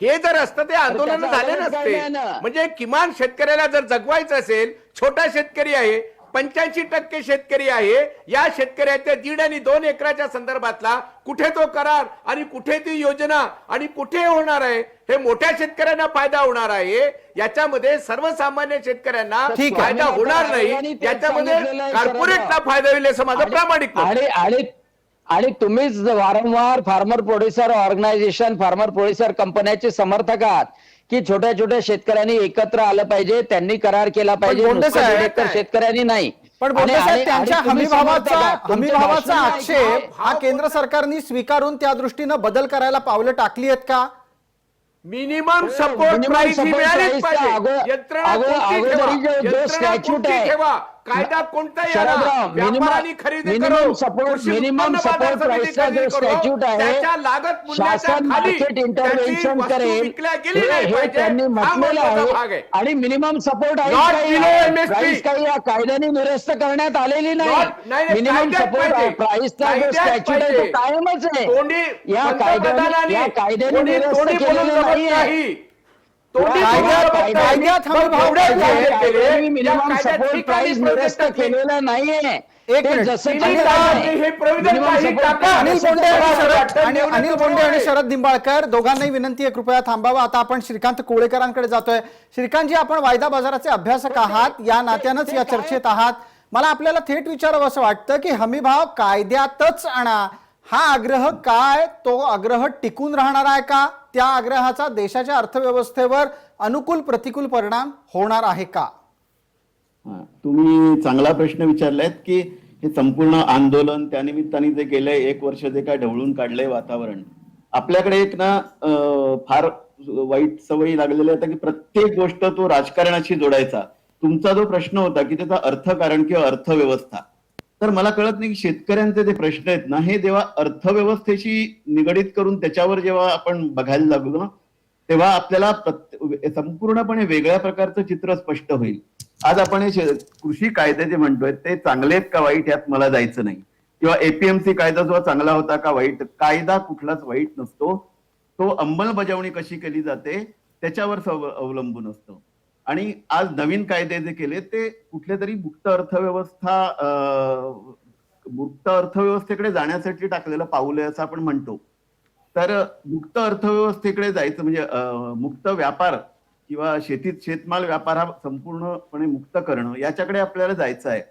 Speaker 5: हे जर असतं ते आंदोलन झाले नसते. म्हणजे किमान शेतकऱ्याला जर जगवायचं असेल, छोटा शेतकरी आहे, 85% शेतकरी आहे, या शेतकऱ्याच्या 1.5 आणि 2 एकराच्या संदर्भातला कुठे तो करार आणि कुठे ती योजना आणि कुठे होणार आहे? हे मोठ्या शेतकऱ्यांना फायदा होणार आहे, याच्यामध्ये सर्वसामान्य शेतकऱ्यांना फायदा होणार नाही. याच्यामध्ये कॉर्पोरेटला फायदा होईल असं माझं प्रामाणिक मत आहे.
Speaker 4: आणि तुम्हीच वारंवार farmer producer organisation, farmer producer कंपन्याचे समर्थक आहात की छोट्या छोट्या शेतकऱ्यांनी एकत्र आलं पाहिजे, त्यांनी करार केला पाहिजे, शेतकऱ्यांनी नाही.
Speaker 1: पण बोंडे साहेब, त्यांच्या हमीभावाचा आक्षेप हा केंद्र सरकारने स्वीकारून त्या दृष्टीनं बदल करायला पावलं टाकली आहेत का?
Speaker 5: मिनिमम सपोर्ट प्राइस ही मिळालीच पाहिजे. यंत्रणा कोणती ठेवा, कायदा कोणता व्यापाराने खरेदी करो,
Speaker 4: मिनिमम सपोर्ट प्राइसचा जो स्टॅच्यूट आहे, शासन मार्केट इंटरव्हेन्शन करेल हे त्यांनी म्हटलेलं आहे. आणि मिनिमम सपोर्ट प्राइस काही या कायद्याने निरस्त करण्यात आलेली नाही. मिनिमम सपोर्ट प्राइसचा जो स्टॅच्यूट आहे तो कायमच आहे. या कायद्याने निरस्त केलेलं नाही.
Speaker 5: तोंडी
Speaker 1: कायद्यात-
Speaker 5: तुम्हाला बघताय.
Speaker 1: कायद्यात हमी
Speaker 5: मग
Speaker 1: भाव
Speaker 5: एवढे
Speaker 1: पाहिजे.
Speaker 5: जाहीर केले, या
Speaker 4: मिनिमम
Speaker 5: कायद्यात
Speaker 4: सपोर्ट
Speaker 5: ठिकाणी
Speaker 4: प्राइस निरस्त
Speaker 5: प्रोजेक्ट केले.
Speaker 4: केलेला नाहीये.
Speaker 1: एक
Speaker 4: ते
Speaker 1: मिनिट.
Speaker 4: जसं
Speaker 5: तुम्ही
Speaker 4: केलेलं
Speaker 5: काय
Speaker 4: आहे.
Speaker 5: म्हणते, हे provision
Speaker 4: Minimum
Speaker 5: काही
Speaker 4: support
Speaker 5: टाका.
Speaker 4: price
Speaker 1: अनिल
Speaker 4: जसं
Speaker 1: बोंडे आणि
Speaker 4: केलेलं आहे.
Speaker 1: शरद आणि
Speaker 5: निवडणूक
Speaker 1: अनिल बोंडे आणि
Speaker 5: बरोबर आहे.
Speaker 1: शरद निंबाळकर दोघांनाही विनंती आहे कृपया थांबावा. आता आपण श्रीकांत कोळेकरांकडे जातोय. श्रीकांतजी, आपण वायदा बाजाराचे अभ्यासक आहात, या नात्यानंच या चर्चेत आहात. मला आपल्याला थेट विचारावं असं वाटतं की हमी भाव कायद्यातच आणा, हा आग्रह काय तो आग्रह टिकून राहणार आहे का? त्या आग्रहाचा देशाच्या अर्थव्यवस्थेवर अनुकूल प्रतिकूल परिणाम होणार आहे का?
Speaker 6: हा, तुम्ही चांगला प्रश्न विचारलायत की हे संपूर्ण आंदोलन त्यानिमित्ताने जे गेलंय 1 वर्ष जे काय ढवळून काढलंय वातावरण, आपल्याकडे एक ना फार वाईट सवयी लागलेल्या आहेत की प्रत्येक गोष्ट तो राजकारणाशी जोडायचा. तुमचा जो प्रश्न होता की त्याचा अर्थकारण किंवा अर्थव्यवस्था, तर मला कळत नाही की शेतकऱ्यांचे जे प्रश्न आहेत ना, हे जेव्हा अर्थव्यवस्थेशी निगडीत करून त्याच्यावर जेव्हा आपण बघायला लागलो ना, तेव्हा आपल्याला संपूर्णपणे वेगळ्या प्रकारचं चित्र स्पष्ट होईल. आज आपण हे कृषी कायदे जे म्हणतोय ते चांगले आहेत का वाईट यात मला जायचं नाही, किंवा एपीएमसी कायदा जो चांगला होता का वाईट, कायदा कुठलाच वाईट नसतो, तो अंमलबजावणी कशी केली जाते त्याच्यावर अवलंबून असतो. आणि आज नवीन कायदे जे केले ते कुठले तरी मुक्त अर्थव्यवस्थेकडे जाण्यासाठी टाकलेलं पाऊल आहे असं आपण म्हणतो. तर मुक्त अर्थव्यवस्थेकडे जायचं म्हणजे मुक्त व्यापार किंवा शेतमाल व्यापार हा संपूर्णपणे मुक्त करणं, याच्याकडे आपल्याला जायचं आहे.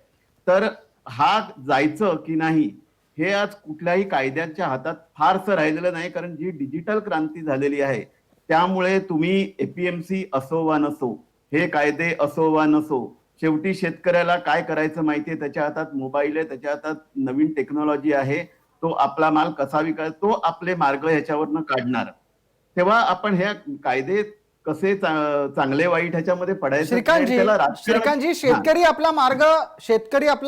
Speaker 6: तर हा जायचं की नाही हे आज कुठल्याही कायद्यांच्या हातात फारसं राहिलेलं नाही, कारण जी डिजिटल क्रांती झालेली आहे त्यामुळे तुम्ही एपीएमसी असो वा नसो, हे कायदे असो वा नसो, शेवटी शेतकऱ्याला काय करायचं माहितीये, त्याच्या हातात मोबाईल आहे, त्याच्या हातात नवीन टेक्नॉलॉजी आहे, तो आपला माल कसा विकायचा, तो आपले मार्ग ह्याच्यावरनं काढणार. तेव्हा आपण हे कायदे कसे चांगले वाईट ह्याच्यामध्ये पडायचं.
Speaker 1: श्रीकांतजी, शेतकरी आपला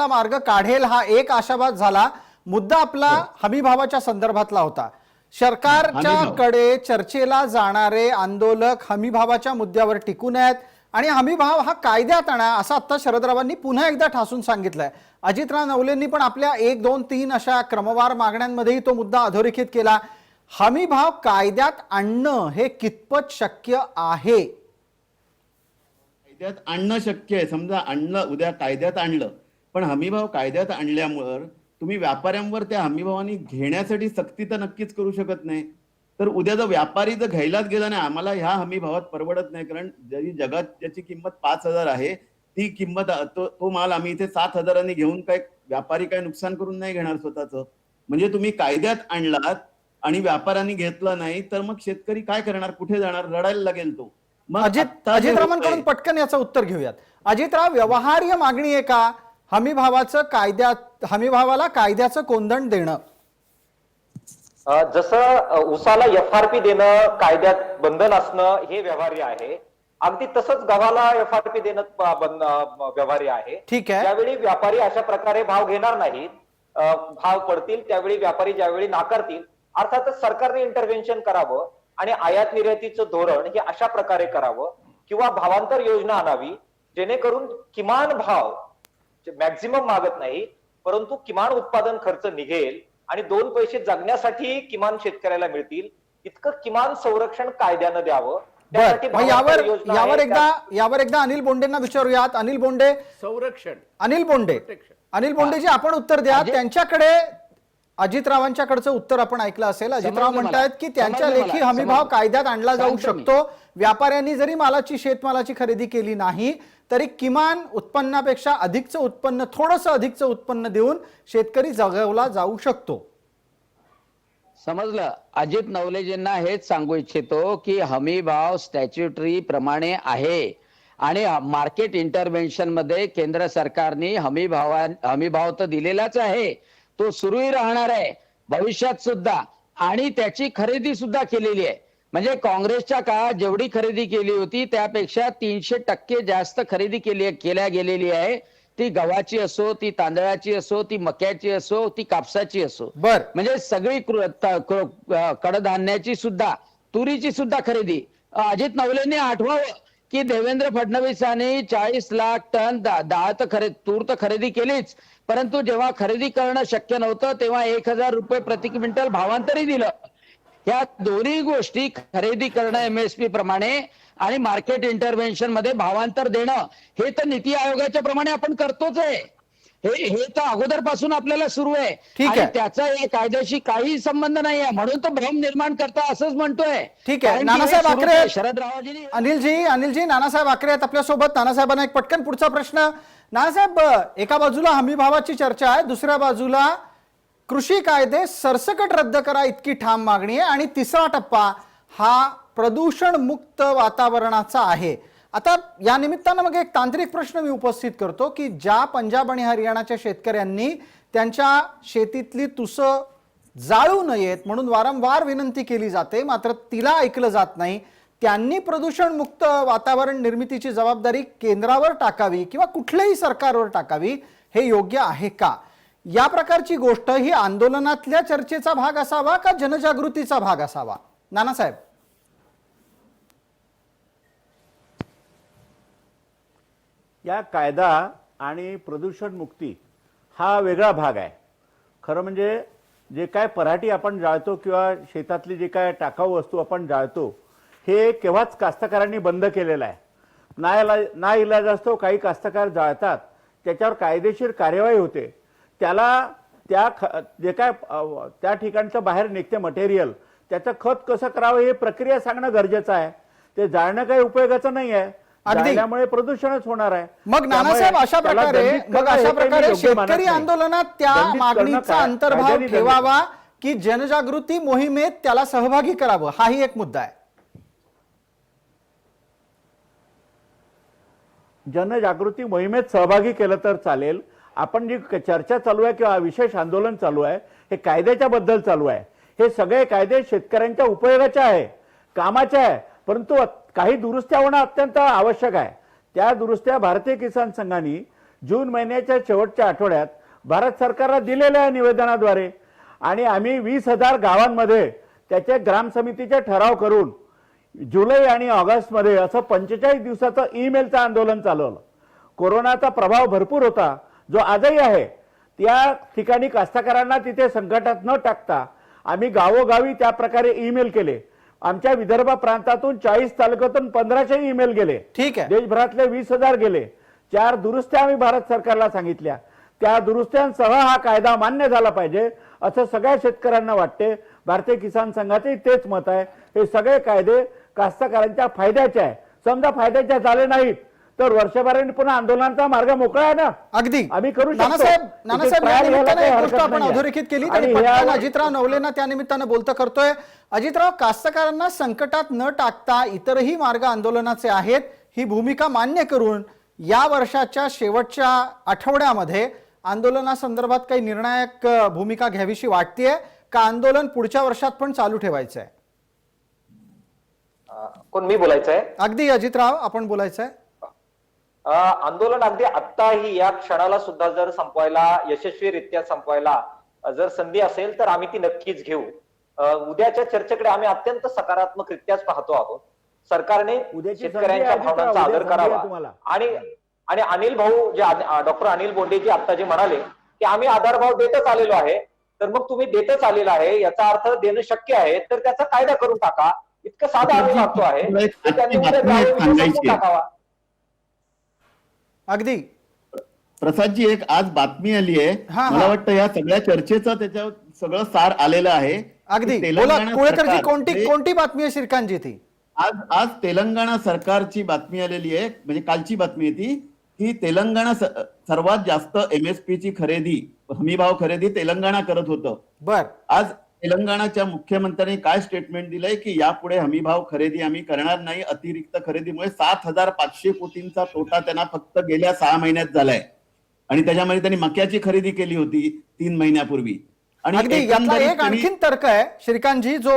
Speaker 1: मार्ग काढेल हा एक आशावाद झाला. मुद्दा आपला हमी भावाच्या संदर्भातला होता. सरकारच्या कडे चर्चेला जाणारे आंदोलक हमी भावाच्या मुद्द्यावर टिकून आहेत आणि हमी भाव हा कायद्यात आणा असं आता शरदरावांनी पुन्हा एकदा ठासून सांगितलंय. अजितराव नवलेंनी पण आपल्या 1, 2, 3 अशा क्रमवार मागण्यांमध्येही तो मुद्दा अधोरेखित केला. हमी भाव कायद्यात आणणं हे कितपत शक्य आहे?
Speaker 6: कायद्यात आणणं शक्य आहे. समजा आणलं, उद्या कायद्यात आणलं, पण हमीभाव कायद्यात आणल्यामुळे तुम्ही व्यापाऱ्यांवर त्या हमीभावानी घेण्यासाठी सक्ती तर नक्कीच करू शकत नाही. तर उद्या जर व्यापारी जर घ्यायलाच गेला नाही, आम्हाला ह्या हमी भावात परवडत नाही, कारण जरी जगात ज्याची किंमत 5,000 आहे ती किंमत तो माल आम्ही इथे 7,000 घेऊन काय व्यापारी काय नुकसान करून नाही घेणार स्वतःचं. म्हणजे तुम्ही कायद्यात आणलात आणि व्यापाऱ्यांनी घेतलं नाही तर मग शेतकरी काय करणार, कुठे जाणार, रडायला लागेल तो. मग
Speaker 1: अजितरावांकडून पटकन याचं उत्तर घेऊयात. अजितराव, व्यवहार्य मागणी आहे का हमी भावाला कायद्याचं कोंदण देणं?
Speaker 2: जसं उसाला एफआरपी देणं कायद्यात बंधन असणं हे व्यवहार्य आहे, अगदी तसंच गव्हाला एफआरपी देणं व्यवहार्य आहे.
Speaker 1: ठीक आहे.
Speaker 2: त्यावेळी व्यापारी अशा प्रकारे भाव घेणार नाहीत, भाव पडतील त्यावेळी व्यापारी ज्यावेळी नाकारतील, अर्थातच सरकारने इंटरव्हेन्शन करावं आणि आयात निर्यातीचं धोरण हे अशा प्रकारे करावं किंवा भावांतर योजना आणावी, जेणेकरून किमान भाव मॅक्झिमम मागत नाही परंतु किमान उत्पादन खर्च निघेल आणि 2 पैसे जगण्यासाठी किमान शेतकऱ्याला मिळतील, इतकं किमान संरक्षण कायद्यानं द्यावं.
Speaker 1: यावर एकदा अनिल बोंडेंना विचारूयात. अनिल बोंडे, अनिल बोंडेजी आपण उत्तर द्या. त्यांच्याकडे अजितरावांच्याकडचं उत्तर आपण ऐकलं असेल. अजितराव म्हणतायत की त्यांच्या लेखी हमी भाव कायद्यात आणला जाऊ शकतो. व्यापाऱ्यांनी जरी शेतमालाची खरेदी केली नाही तरी किमान उत्पन्नापेक्षा अधिकचं उत्पन्न, थोडंसं अधिकचं उत्पन्न देऊन शेतकरी जगवला जाऊ शकतो.
Speaker 4: समजलं. अजित नवलेजींना हेच सांगू इच्छितो की हमी भाव स्टॅच्युटरी प्रमाणे आहे आणि मार्केट इंटरव्हेन्शन मध्ये केंद्र सरकारने हमी भाव तर दिलेलाच आहे, तो सुरूही राहणार आहे भविष्यात सुद्धा, आणि त्याची खरेदी सुद्धा केलेली आहे. म्हणजे काँग्रेसच्या काळात जेवढी खरेदी केली होती त्यापेक्षा 300% जास्त खरेदी केल्या गेलेली आहे. ती गव्हाची असो, ती तांदळाची असो, ती मक्याची असो, ती कापसाची असो. म्हणजे सगळी कडधान्याची सुद्धा, तुरीची सुद्धा खरेदी. अजित नवलेंनी आठवावं की देवेंद्र फडणवीसांनी 40 लाख टन तूर तर खरेदी केलीच, परंतु जेव्हा खरेदी करणं शक्य नव्हतं तेव्हा 1,000 रुपये प्रति क्विंटल भावांतरही दिलं. या दोन्ही गोष्टी खरेदी करणं एमएसपी प्रमाणे आणि मार्केट इंटरव्हेन्शन मध्ये भावांतर देणं हे तर नीती आयोगाच्या प्रमाणे आपण करतोच आहे. हे तर अगोदरपासून आपल्याला सुरू आहे
Speaker 1: ठीक
Speaker 4: आणि
Speaker 1: आहे.
Speaker 4: त्याचा या कायद्याशी काही संबंध नाही आहे, म्हणून तो भ्रम निर्माण करता असंच म्हणतोय.
Speaker 1: ठीक आहे.
Speaker 4: कारण की हे
Speaker 1: नानासाहेब
Speaker 4: सुरूच
Speaker 1: आखरे,
Speaker 4: आहे. शरद रावाजींनी
Speaker 1: अनिलजी नानासाहेब आखरे आहेत आपल्यासोबत. नानासाहेबांना एक पटकन पुढचा प्रश्न. नानासाहेब, एका बाजूला हमी भावाची चर्चा आहे, दुसऱ्या बाजूला कृषी कायदे सरसकट रद्द करा इतकी ठाम मागणी आहे आणि तिसरा टप्पा हा प्रदूषण मुक्त वातावरणाचा आहे. आता या निमित्तानं मग एक तांत्रिक प्रश्न मी उपस्थित करतो की ज्या पंजाब आणि हरियाणाच्या शेतकऱ्यांनी त्यांच्या शेतीतली तुसं जाळू नयेत म्हणून वारंवार विनंती केली जाते, मात्र तिला ऐकलं जात नाही, त्यांनी प्रदूषण मुक्त वातावरण निर्मितीची जबाबदारी केंद्रावर टाकावी किंवा कुठल्याही सरकारवर टाकावी, हे योग्य आहे का? या प्रकारची गोष्ट ही आंदोलनातल्या चर्चेचा भाग असावा का जनजागृतीचा भाग असावा? नानासाहेब.
Speaker 3: या कायदा आणि प्रदूषण मुक्ती हा वेगळा भाग आहे. खरं म्हणजे जे काय पराठी आपण जाळतो किंवा शेतातली जे काय टाकाऊ वस्तू आपण जाळतो हे केव्हाच कास्तकारांनी बंद केलेलं आहे. ना इलाज असतो, काही कास्तकार जाळतात, त्याच्यावर कायदेशीर कार्यवाही होते. त्याला जे काय त्या ठिकाणचं बाहेर निघते मटेरियल त्याचं खत कसं करावं हे प्रक्रिया सांगणं गरजेचं आहे. ते जाळणं काही उपयोगाचं नाही आहे, जाळल्यामुळे प्रदूषणच होणार आहे.
Speaker 1: मग नानासाहेब अशा प्रकारे शेतकरी आंदोलनात त्या मागणीचा अंतर्भाव ठेवावा की जनजागृती मोहिमेत त्याला सहभागी करावं, हाही एक मुद्दा आहे.
Speaker 3: जनजागृती मोहिमेत सहभागी केलं तर चालेल. आपण जी चर्चा चालू आहे किंवा विशेष आंदोलन चालू आहे हे कायद्याच्या बद्दल चालू आहे. हे सगळे कायदे शेतकऱ्यांच्या उपयोगाचे आहे, कामाचे आहे, परंतु काही दुरुस्त्या होणं अत्यंत आवश्यक आहे. त्या दुरुस्त्या भारतीय किसान संघाने जून महिन्याच्या शेवटच्या आठवड्यात भारत सरकारला दिलेल्या आहे निवेदनाद्वारे आणि आम्ही 20,000 गावांमध्ये त्याचे ग्रामसमितीचे ठराव करून जुलै आणि ऑगस्टमध्ये असं 45 दिवसाचं ईमेलचं आंदोलन चालवलं. कोरोनाचा प्रभाव भरपूर होता जो आजही आहे. त्या ठिकाणी कास्तकारांना तिथे संकटात न टाकता आम्ही गावोगावी त्या प्रकारे ईमेल केले. आमच्या विदर्भ प्रांतातून 40 तालुक्यातून 1500 ईमेल गेले.
Speaker 1: ठीक आहे.
Speaker 3: देशभरातले 20,000 गेले. 4 दुरुस्त्या आम्ही भारत सरकारला सांगितल्या. त्या दुरुस्त्यांसह हा कायदा मान्य झाला पाहिजे असं सगळ्या शेतकऱ्यांना वाटते. भारतीय किसान संघाचे तेच मत आहे. हे सगळे कायदे कास्तकारांच्या फायद्याचे आहे. समजा फायद्याचे झाले नाहीत तर वर्षभराने पुन्हा आंदोलनाचा मार्ग मोकळा आहे ना.
Speaker 1: अगदी
Speaker 3: आम्ही करू शकतो.
Speaker 1: नानासाहेब या निमित्तानं एक गोष्ट आपण
Speaker 3: नाहीये.
Speaker 1: अधोरेखित केली
Speaker 3: आणि
Speaker 1: आणि पटकन
Speaker 3: ह्या-
Speaker 1: अजितराव नवलेंना त्या निमित्तानं बोलतं करतोय. अजितराव, कास्तकारांना संकटात न टाकता इतरही मार्ग आंदोलनाचे आहेत ही भूमिका मान्य करून या वर्षाच्या शेवटच्या आठवड्यामध्ये आंदोलनासंदर्भात काही निर्णायक भूमिका घ्यावीशी वाटतेय का आंदोलन पुढच्या वर्षात पण चालू ठेवायचं आहे?
Speaker 2: कोण मी बोलायचंय?
Speaker 1: अगदी अजितराव आपण बोलायचंय.
Speaker 2: आंदोलन अगदी आत्ताही या क्षणाला सुद्धा जर संपवायला यशस्वीरित्या संपवायला जर संधी असेल तर आम्ही ती नक्कीच घेऊ. उद्याच्या चर्चेकडे आम्ही अत्यंत सकारात्मकरित्याच पाहतो आहोत. सरकारने
Speaker 3: उद्याची
Speaker 2: शेतकऱ्यांच्या
Speaker 3: संधी आहे,
Speaker 2: भावनांचा
Speaker 3: उद्या
Speaker 2: आदर
Speaker 3: संधी आहे
Speaker 2: करावा
Speaker 3: तुम्हाला.
Speaker 2: आणि अनिल भाऊ जे डॉक्टर अनिल बोंडे जी आता जे म्हणाले की आम्ही आधारभाव देतच आलेलो आहे, तर मग तुम्ही देतच आलेला आहे याचा अर्थ देणं शक्य आहे तर त्याचा कायदा करून टाका. इतकं साधा आम्ही मागतो आहे की त्यांनी उद्या द्यावं, संपून टाकावा.
Speaker 1: अगदी
Speaker 6: प्रसादजी, एक आज बातमी आली आहे.
Speaker 1: हा.
Speaker 6: मला वाटतं या सगळ्या चर्चेचं त्याच्यावर सगळं सार आलेलं आहे.
Speaker 1: अगदी
Speaker 6: की
Speaker 1: बोला
Speaker 6: तेलंगणा
Speaker 1: कुळेकरजी,
Speaker 6: सरकार-
Speaker 1: कोणती बातमी आहे श्रीकांतजी ती?
Speaker 6: आज तेलंगणा सरकारची बातमी आलेली आहे, म्हणजे कालची बातमी आहे ती, की तेलंगणा सर्वात जास्त MSP ची खरेदी, हमीभाव खरेदी तेलंगणा करत होतं.
Speaker 1: बर.
Speaker 6: आज तेलंगणाच्या मुख्यमंत्र्यांनी काय स्टेटमेंट दिलंय की यापुढे हमीभाव खरेदी आम्ही करणार नाही. अतिरिक्त खरेदीमुळे 7,500 कोटींचा तोटा त्यांना फक्त गेल्या 6 महिन्यात झालाय आणि त्याच्यामध्ये त्यांनी मक्याची खरेदी केली होती 3 महिन्यापूर्वी.
Speaker 1: अगदी यातला
Speaker 6: एकंदरीत
Speaker 1: एक आणखीन तर्क आहे श्रीकांतजी जो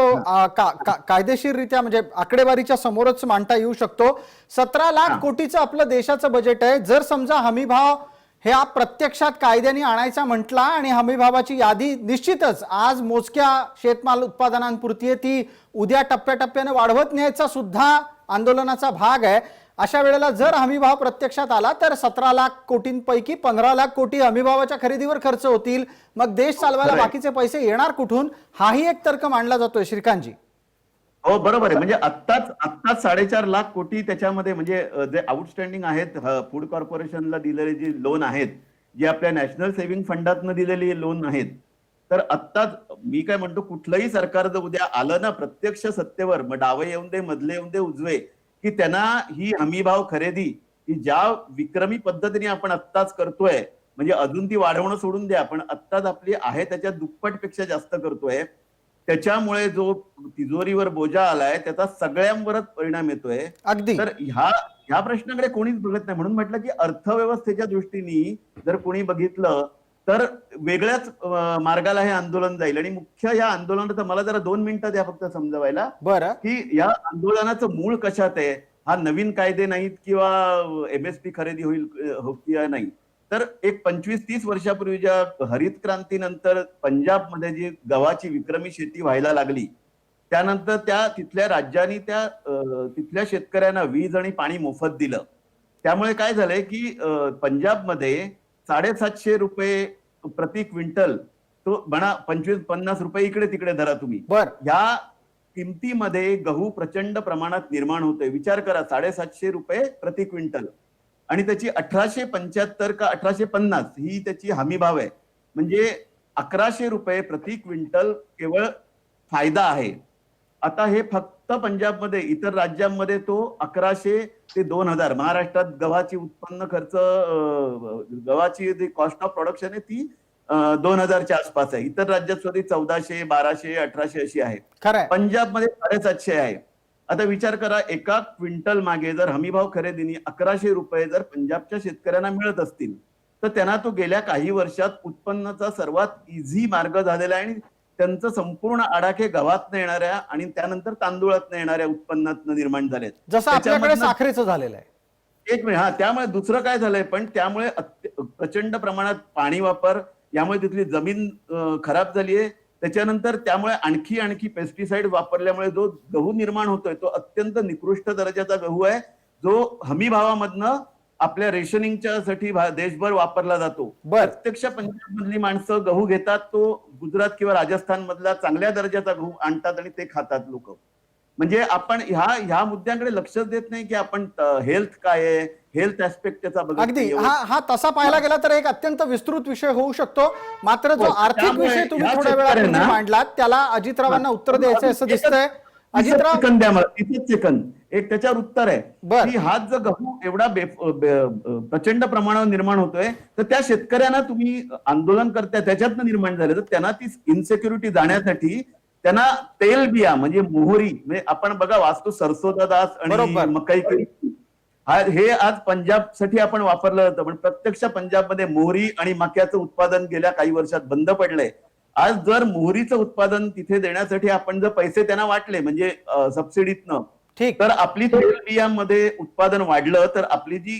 Speaker 1: कायदेशीररित्या म्हणजे आकडेवारीच्या समोरच मांडता येऊ शकतो. 17 लाख कोटीचं आपलं देशाचं बजेट आहे. जर समजा हमीभाव हे प्रत्यक्षात कायद्याने आणायचा म्हटला आणि हमीभावाची यादी निश्चितच आज मोजक्या शेतमाल उत्पादनांपुरती आहे, ती उद्या टप्प्याटप्प्याने वाढवत न्यायचा सुद्धा आंदोलनाचा भाग आहे. अशा वेळेला जर हमीभाव प्रत्यक्षात आला तर 17 लाख कोटींपैकी 15 लाख कोटी हमीभावाच्या खरेदीवर खर्च होतील. मग देश चालवायला बाकीचे पैसे येणार कुठून, हाही एक तर्क मांडला जातोय श्रीकांतजी.
Speaker 6: हो बरोबर आहे. म्हणजे आत्ताच 4.5 लाख कोटी त्याच्यामध्ये म्हणजे जे आउटस्टँडिंग आहेत फूड कॉर्पोरेशनला दिलेले जे लोन आहेत, जे आपल्या नॅशनल सेव्हिंग फंडातनं दिलेली लोन आहेत, तर आत्ताच मी काय म्हणतो, कुठलंही सरकार जर उद्या आलं ना प्रत्यक्ष सत्तेवर, मग डावे येऊन दे, मधले येऊन दे, उजवे, की त्यांना ही हमीभाव खरेदी ही ज्या विक्रमी पद्धतीने आपण आत्ताच करतोय, म्हणजे अजून ती वाढवणं सोडून द्या, पण आत्ताच आपली आहे त्याच्या दुप्पटपेक्षा जास्त करतोय, त्याच्यामुळे जो तिजोरीवर बोजा आलाय त्याचा सगळ्यांवरच परिणाम येतोय.
Speaker 1: अगदी.
Speaker 6: तर ह्या प्रश्नाकडे कोणीच बघत नाही. म्हणून म्हटलं की अर्थव्यवस्थेच्या दृष्टीने जर कोणी बघितलं तर वेगळ्याच मार्गाला हे आंदोलन जाईल. आणि मुख्य या आंदोलनाचं मला जरा 2 मिनिटं द्या फक्त समजवायला,
Speaker 1: बरं.
Speaker 6: की या आंदोलनाचं मूळ कशात आहे. हा नवीन कायदे नाहीत किंवा MSP खरेदी होईल किंवा नाही, तर एक 25-30 वर्षापूर्वीच्या हरित क्रांतीनंतर पंजाबमध्ये जी गव्हाची विक्रमी शेती व्हायला लागली, त्यानंतर तिथल्या राज्यांनी तिथल्या शेतकऱ्यांना वीज आणि पाणी मोफत दिलं. त्यामुळे काय झालंय की पंजाबमध्ये 750 रुपये प्रति क्विंटल, तो म्हणा 25-50 रुपये इकडे तिकडे धरा तुम्ही,
Speaker 1: बर.
Speaker 6: ह्या किमतीमध्ये गहू प्रचंड प्रमाणात निर्माण होतोय. विचार करा, 750 रुपये प्रति क्विंटल, आणि त्याची 1875 का 1850 ही त्याची हमी भाव आहे. म्हणजे 1100 रुपये प्रति क्विंटल केवळ फायदा आहे. आता हे फक्त पंजाबमध्ये, इतर राज्यांमध्ये तो 1100 ते 2000. महाराष्ट्रात गव्हाची उत्पन्न खर्च, गव्हाची जी कॉस्ट ऑफ प्रोडक्शन आहे ती 2000च्या आसपास आहे. इतर राज्यात सुद्धा 1400, 1200, 1800 अशी आहे.
Speaker 1: खरंय.
Speaker 6: पंजाबमध्ये 750 आहे. आता विचार करा, एका क्विंटल मागे जर हमीभाव खरेदीने 1100 रुपये जर पंजाबच्या शेतकऱ्यांना मिळत असतील, तर त्यांना तो गेल्या काही वर्षात उत्पन्नाचा सर्वात इझी मार्ग झालेला आहे. आणि त्यांचं संपूर्ण आडाखे गव्हातनं येणाऱ्या आणि त्यानंतर तांदूळातनं येणाऱ्या उत्पन्नातनं निर्माण झालेत.
Speaker 1: जसं आपल्याकडे साखरेचं झालेलं आहे.
Speaker 6: एक मिनिट, त्यामुळे दुसरं काय झालंय, पण त्यामुळे प्रचंड प्रमाणात पाणी वापर, यामुळे तिथली जमीन खराब झाली आहे. त्याच्यानंतर त्यामुळे आणखी पेस्टिसाइड वापरल्यामुळे जो गहू निर्माण होतोय तो अत्यंत निकृष्ट दर्जाचा गहू आहे, जो हमी भावामधनं आपल्या रेशनिंगच्या साठी देशभर वापरला जातो. प्रत्यक्ष पंजाब मधली माणसं गहू घेतात, तो गुजरात किंवा राजस्थान मधला चांगल्या दर्जाचा गहू आणतात आणि ते खातात लोक. म्हणजे आपण ह्या मुद्द्यांकडे लक्षच देत नाही की आपण हेल्थ काय आहे, हेल्थ ऍस्पेक्ट त्याचा बघत
Speaker 1: अगदी.
Speaker 6: नाही.
Speaker 1: हा तसा पाहायला गेला तर एक अत्यंत विस्तृत विषय होऊ शकतो. मात्र जो आर्थिक विषय तुम्ही थोड्या वेळापूर्वी मांडलात त्याला अजितरावांना उत्तर द्यायचं असं दिसतंय. अजितराव,
Speaker 6: सेकंद द्या मला, 30 सेकंद. एक त्याच्यावर उत्तर आहे की हा जो गहू एवढा प्रचंड प्रमाणावर निर्माण होतोय, तर त्या शेतकऱ्यांना तुम्ही आंदोलन करताय त्याच्यातनं निर्माण झाले, तर त्यांना ती इन्सेक्युरिटी जाण्यासाठी त्यांना तेल बिया म्हणजे मोहरी, म्हणजे आपण बघा वाचतो सरसोदा दास आणि मकई, हे आज पंजाब साठी आपण वापरलं जातं, पण प्रत्यक्ष पंजाबमध्ये मोहरी आणि मक्याचं उत्पादन गेल्या काही वर्षात बंद पडलंय. आज जर मोहरीचं उत्पादन तिथे देण्यासाठी आपण जर पैसे त्यांना वाटले म्हणजे सबसिडीतनं, तर आपली तेल बियांमध्ये उत्पादन वाढलं, तर आपली जी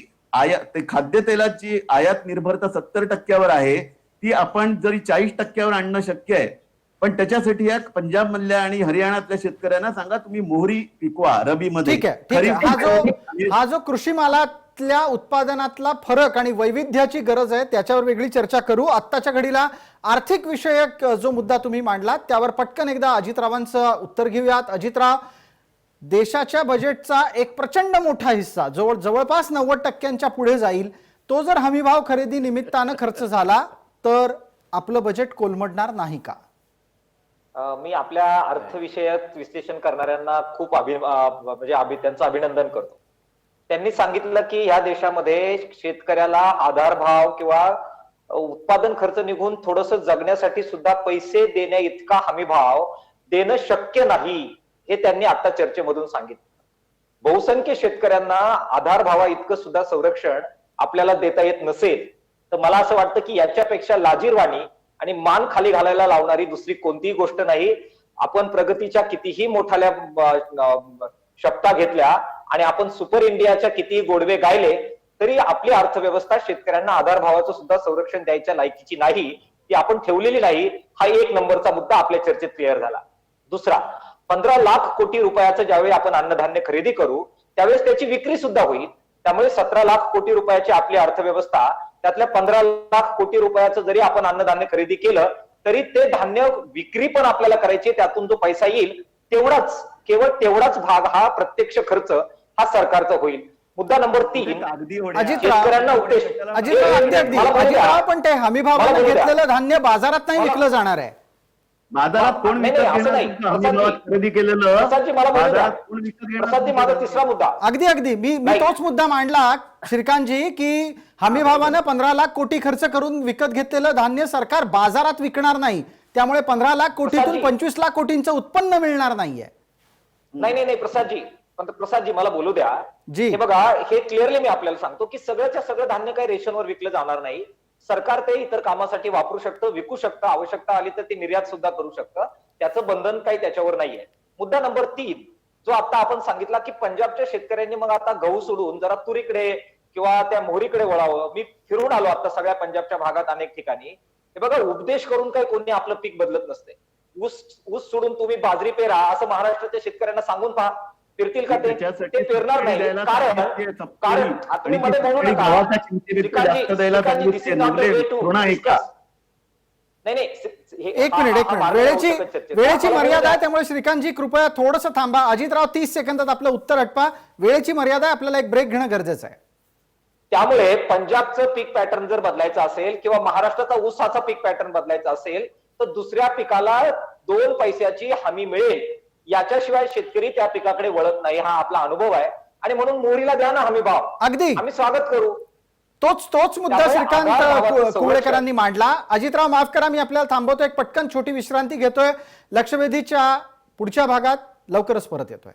Speaker 6: खाद्यतेलाची आयात निर्भरता 70% आहे, ती आपण जरी 40% आणणं शक्य आहे. पण त्याच्यासाठी या पंजाब मधल्या आणि हरियाणातल्या शेतकऱ्यांना सांगा तुम्ही मोहरी पिकवा रबीमध्ये.
Speaker 1: ठीक आहे. हा जो कृषी मालातल्या उत्पादनातला फरक आणि वैविध्याची गरज आहे त्याच्यावर वेगळी चर्चा करू. आत्ताच्या घडीला आर्थिक विषयक जो मुद्दा तुम्ही मांडलात त्यावर पटकन एकदा अजितरावांचं उत्तर घेऊयात. अजितराव, देशाच्या बजेटचा एक प्रचंड मोठा हिस्सा जवळपास 90% पुढे जाईल, तो जर हमीभाव खरेदी निमित्तानं खर्च झाला तर आपलं बजेट कोलमडणार नाही का?
Speaker 2: मी आपल्या अर्थविषयक विश्लेषण करणाऱ्यांना खूप त्यांचं अभिनंदन करतो. त्यांनी सांगितलं की ह्या देशामध्ये शेतकऱ्याला आधारभाव किंवा उत्पादन खर्च निघून थोडस जगण्यासाठी सुद्धा पैसे देण्या इतका हमीभाव देणं शक्य नाही, हे त्यांनी आता चर्चेमधून सांगितलं. बहुसंख्य शेतकऱ्यांना आधारभावा इतकं सुद्धा संरक्षण आपल्याला देता येत नसेल, तर मला असं वाटतं की याच्यापेक्षा लाजीरवाणी आणि मान खाली घालायला लावणारी दुसरी कोणतीही गोष्ट नाही. आपण प्रगतीच्या कितीही मोठाल्या शपथा घेतल्या आणि आपण सुपर इंडियाच्या कितीही गोडवे गायले, तरी आपली अर्थव्यवस्था शेतकऱ्यांना आधारभावाचं सुद्धा संरक्षण द्यायच्या लायकीची नाही, ती आपण ठेवलेली नाही. हा 1 नंबरचा मुद्दा आपल्या चर्चेत क्लिअर झाला. दुसरा, 15 लाख कोटी रुपयाचं ज्यावेळी आपण अन्नधान्य खरेदी करू त्यावेळेस त्याची विक्री सुद्धा होईल. त्यामुळे 17 लाख कोटी रुपयाची आपली अर्थव्यवस्था, त्यातल्या 15 लाख कोटी रुपयाचं जरी आपण अन्नधान्य खरेदी केलं तरी ते धान्य विक्री पण आपल्याला करायची, त्यातून जो पैसा येईल केवळ तेवढाच भाग हा प्रत्यक्ष खर्च हा सरकारचा होईल. मुद्दा नंबर 3, शेतकऱ्यांना उद्देश
Speaker 1: अजितराव अजितराव पण ते हमीभावाने घेतलेलं धान्य बाजारात नाही विकलं जाणार आहे.
Speaker 6: बाजारात कोण
Speaker 2: नाही,
Speaker 6: विकत
Speaker 2: नाही, असं
Speaker 6: घेणार?
Speaker 2: नाही.
Speaker 6: तुमचं हमीभावात खरेदी केलेलं
Speaker 2: प्रसादजी, मला बोलू द्या.
Speaker 6: बाजारात कोण विकत घेणार?
Speaker 2: प्रसादजी, माझा तिसरा मुद्दा.
Speaker 1: अगदी मी
Speaker 2: नाही.
Speaker 1: तोच मुद्दा मांडला श्रीकांतजी की हमीभावानं 15 लाख कोटी खर्च करून विकत घेतलेलं धान्य सरकार बाजारात विकणार नाही, त्यामुळे 15 लाख कोटीतून
Speaker 2: प्रसादजी.
Speaker 1: 25 लाख कोटींचं उत्पन्न मिळणार नाहीये.
Speaker 2: नाही प्रसादजी मला बोलू द्या.
Speaker 1: जी.
Speaker 2: हे बघा, हे क्लिअरली मी आपल्याला सांगतो की सगळ्याच्या सगळं धान्य काही रेशनवर विकलं जाणार नाही. सरकार ते इतर कामासाठी वापरू शकतं, विकू शकतं, आवश्यकता आली तर ते निर्यात सुद्धा करू शकतं. त्याचं बंधन काही त्याच्यावर नाहीये. मुद्दा नंबर 3, जो आता आपण सांगितला की पंजाबच्या शेतकऱ्यांनी मग आता गहू सोडून जरा तुरीकडे किंवा त्या मोहरीकडे वळावं. मी फिरून आलो आता सगळ्या पंजाबच्या भागात अनेक ठिकाणी. हे बघा, उपदेश करून काही कोणी आपलं पीक बदलत नसते. ऊस सोडून तुम्ही बाजरी पेरा असं महाराष्ट्राच्या शेतकऱ्यांना सांगून पहा, फिरतील का ते? ते पेरणार नाही. कारण तुम्ही मध्ये बोलू नका.
Speaker 1: एक मिनिट वेळेची मर्यादा आहे, त्यामुळे श्रीकांतजी कृपया थोडंसं थांबा. अजितराव 30 सेकंदात आपलं उत्तर आटपा. वेळेची मर्यादा आहे, आपल्याला एक ब्रेक घेणं गरजेचं आहे.
Speaker 2: त्यामुळे पंजाबचं पीक पॅटर्न जर बदलायचं असेल किंवा महाराष्ट्राचा ऊसाचा पीक पॅटर्न बदलायचा असेल तर दुसऱ्या पिकाला 2 पैशाची हमी मिळेल, याच्याशिवाय शेतकरी त्या पिकाकडे वळत नाही. हा आपला अनुभव आहे आणि म्हणून मोहरीला द्या ना हमी भाव.
Speaker 1: अगदी
Speaker 2: आम्ही स्वागत करू.
Speaker 1: तोच मुद्दा
Speaker 2: त्यामुळे
Speaker 1: श्रीकांत
Speaker 2: आभार भावाचं
Speaker 1: कुवळेकरांनी मांडला. अजितराव माफ करा, मी आपल्याला थांबवतो, एक पटकन छोटी विश्रांती घेतोय. लक्षवेधीच्या पुढच्या भागात लवकरच परत येतोय.